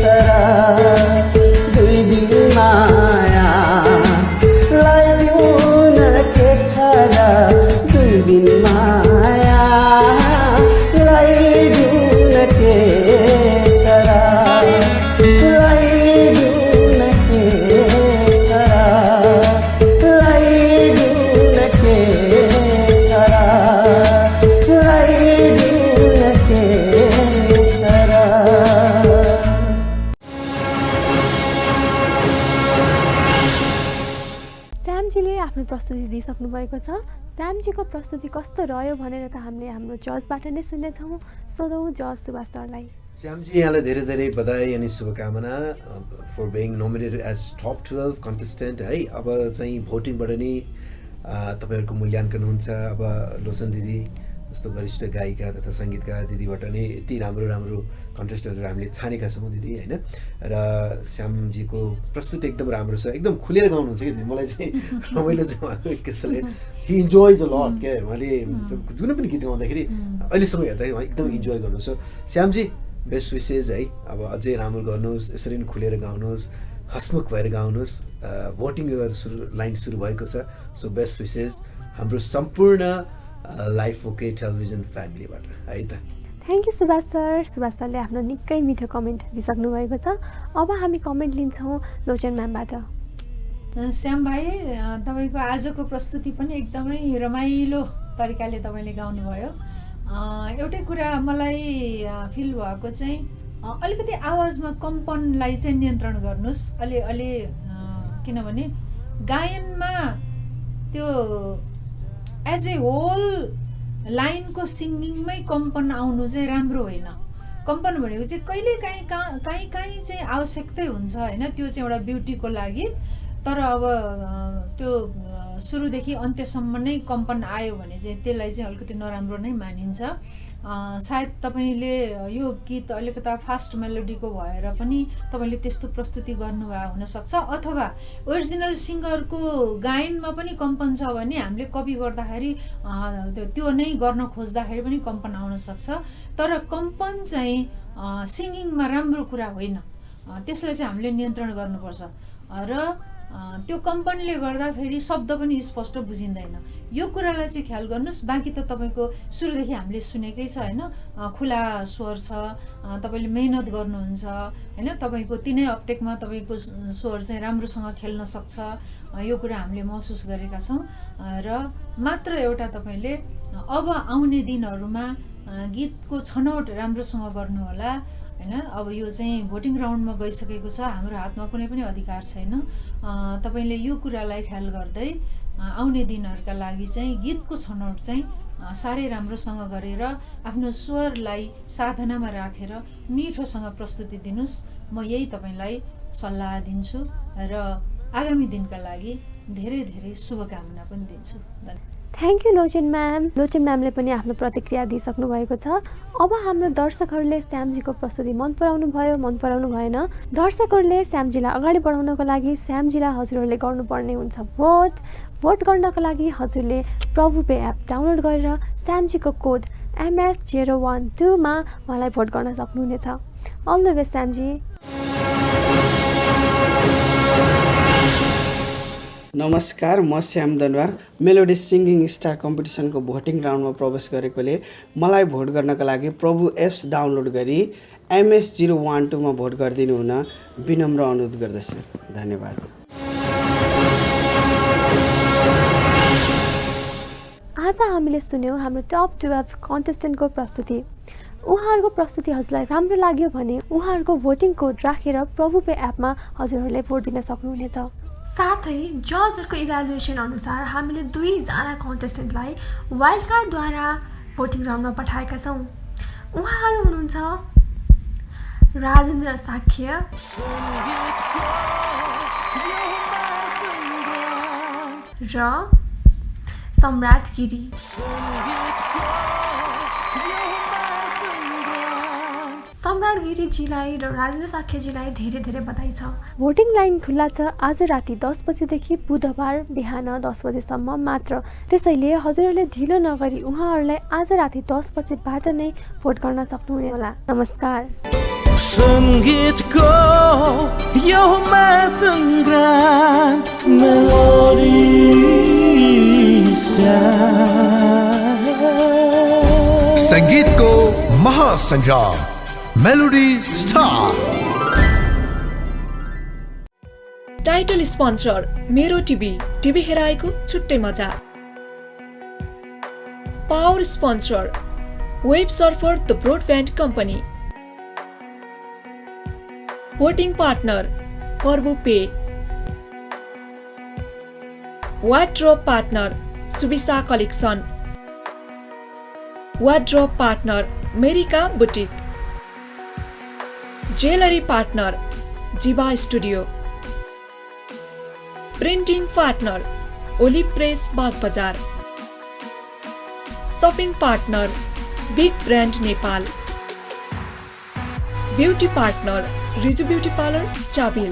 S2: छ र दुई दिन माया लैदिउन के छ र दुई दिन माया लैदिउन के छ र लैदिउन के छ र लैदिउन के छ र लैदिउन के छ र
S4: श्यामजीले आफ्नो प्रस्तुति दिइसक्नु भएको छ श्यामजीको प्रस्तुति कस्तो रह्यो भनेर त हामीले हाम्रो जजबाट नै सुन्नेछौँ सोधौँ जज सुभाष सरलाई
S7: श्यामजी यहाँलाई धेरै धेरै बधाई अनि शुभकामना for being nominated as top 12 contestant है अब चाहिँ भोटिङबाट नै तपाईँहरूको मूल्याङ्कन हुन्छ अब लोचन दिदी जस्तो वरिष्ठ गायिका तथा सङ्गीतकार दिदीबाट नै यति राम्रो राम्रो कन्टेस्टेन्टहरू हामीले छानेका छौँ दिदी होइन र श्यामजीको प्रस्तुति एकदम राम्रो छ एकदम खुलेर गाउनुहुन्छ कि दिदी मलाई चाहिँ रमाइलो चाहिँ उहाँको कसैले हि इन्जोयज अ लट क्या उहाँले जुनै पनि गीत गाउँदाखेरि अहिलेसम्म हेर्दा उहाँ एकदम इन्जोय गर्नुहुन्छ श्यामजी बेस्ट विसेस है अब अझै राम्रो गर्नुहोस् यसरी नै खुलेर गाउनुहोस् हसमुख भएर गाउनुहोस् भोटिङ लाइन सुरु भएको छ सो बेस्ट विसेस हाम्रो सम्पूर्ण लाइफ ओके टेलिभिजन फ्यामिलीबाट है त
S4: thank you Subhash sir Subhash सरले आफ्नो निकै मिठो कमेन्ट दिइसक्नु भएको छ अब हामी कमेन्ट लिन्छौँ लोचन म्यामबाट
S5: श्याम भाइ तपाईँको आजको प्रस्तुति पनि एकदमै रमाइलो तरिकाले तपाईँले गाउनुभयो एउटै कुरा मलाई फिल भएको चाहिँ अलिकति आवाजमा कम्पनलाई चाहिँ नियन्त्रण गर्नुहोस् अलि किनभने गायनमा त्यो एज ए होल लाइनको सिङ्गिङमै कम्पन आउनु चाहिँ राम्रो होइन कम्पन भनेको चाहिँ कहिले काहीँ चाहिँ आवश्यकतै हुन्छ होइन त्यो चाहिँ एउटा ब्युटीको लागि तर अब त्यो सुरुदेखि अन्त्यसम्म नै कम्पन आयो भने चाहिँ त्यसलाई चाहिँ अलिकति नराम्रो नै मानिन्छ सायद तपाईँले यो गीत अलिकता फास्ट मेलोडीको भएर पनि तपाईँले त्यस्तो प्रस्तुति गर्नुभएको हुनसक्छ अथवा ओरिजिनल सिङ्गरको गायनमा पनि कम्पन छ भने हामीले कपी गर्दाखेरि त्यो नै गर्न खोज्दाखेरि पनि कम्पन आउन सक्छ तर कम्पन चाहिँ सिङ्गिङमा राम्रो कुरा होइन त्यसलाई चाहिँ हामीले नियन्त्रण गर्नुपर्छ र त्यो कम्पनले गर्दा फेरि शब्द पनि स्पष्ट बुझिँदैन यो कुरालाई चाहिँ ख्याल गर्नुहोस्। बाँकी त तपाईँको सुरुदेखि हामीले सुनेकै छ होइन, खुला स्वर छ, तपाईँले मेहनत गर्नुहुन्छ होइन, तपाईँको तिनै अपटेकमा तपाईँको स्वर चाहिँ राम्रोसँग खेल्न सक्छ, यो कुरा हामीले महसुस गरेका छौँ। र मात्र एउटा तपाईँले अब आउने दिनहरूमा गीतको छनौट राम्रोसँग गर्नुहोला होइन। अब यो चाहिँ भोटिङ राउन्डमा गइसकेको छ, हाम्रो हातमा कुनै पनि अधिकार छैन। तपाईँले यो कुरालाई ख्याल गर्दै आउने दिनहरूका लागि चाहिँ गीतको छनौट चाहिँ साह्रै राम्रोसँग गरेर आफ्नो स्वरलाई साधनामा राखेर मिठोसँग प्रस्तुति दिनुहोस्। म यही तपाईँलाई सल्लाह दिन्छु र आगामी दिनका लागि धेरै धेरै शुभकामना पनि दिन्छु।
S4: Thank you Lochan ma'am. Lochan म्यामले पनि आफ्नो प्रतिक्रिया दिइसक्नु भएको छ। अब हाम्रो दर्शकहरूले श्यामजीको प्रस्तुति मन पराउनु भयो, मन पराउनु भएन, दर्शकहरूले श्यामजीलाई अगाडि बढाउनको लागि श्यामजीलाई हजुरहरूले गर्नुपर्ने हुन्छ भोट गर्नको लागि हजुरले प्रभु पे एप डाउनलोड गरेर श्यामजीको कोड MS012 मा उहाँलाई भोट गर्न सक्नुहुनेछ। अल द बेस्ट श्यामजी।
S17: नमस्कार, म Shyam Danwar. Melody singing star कम्पिटिसनको भोटिङ राउन्डमा प्रवेश गरेकोले मलाई भोट गर्नका लागि प्रभु एप्स डाउनलोड गरी MS012 मा भोट गरिदिनु हुन विनम्र अनुरोध गर्दछु। धन्यवाद।
S4: आज हामीले सुन्यौँ हाम्रो टप 12 कन्टेस्टेन्टको प्रस्तुति। उहाँहरूको प्रस्तुति हजुरलाई राम्रो लाग्यो भने उहाँहरूको भोटिङ कोड राखेर प्रभु पे एपमा हजुरहरूले भोट दिन सक्नुहुनेछ।
S18: साथै जजहरूको इभ्यालुएसन अनुसार हामीले 2 जना कन्टेस्टेन्टलाई वाइल्ड कार्डद्वारा भोटिङ राउन्डमा पठाएका छौँ। उहाँहरू हुनुहुन्छ राजेन्द्र साक्य, र सम्राट गिरी। सम्राट गिरीजीलाई र राजेन्द्र साक्यजीलाई धेरै धेरै बधाई छ।
S4: भोटिङ लाइन खुल्ला छ आज राति 10 बजेदेखि बुधबार बिहान 10 बजेसम्म मात्र। त्यसैले हजुरहरूले ढिलो नगरी उहाँहरूलाई आज राति 10 बजेबाट नै भोट गर्न सक्नुहुने होला। नमस्कार।
S2: सङ्गीतको यो महासङ्ग्राम मेलोडी स्टार।
S3: संगीतको महासंग्राम मेलोडी स्टार।
S1: टाइटल स्पोन्सर मेरो टिभी हेराएको छुट्टै मजा। Power sponsor web surfer the broadband company. Voting partner Prabhu pay. Wardrobe partner Suvisa collection. Wardrobe partner Merika boutique. Jewellery partner Jiva studio. Printing partner olive press Bagbazar. Shopping partner big brand Nepal. Beauty partner Riju beauty parlour चाबिल।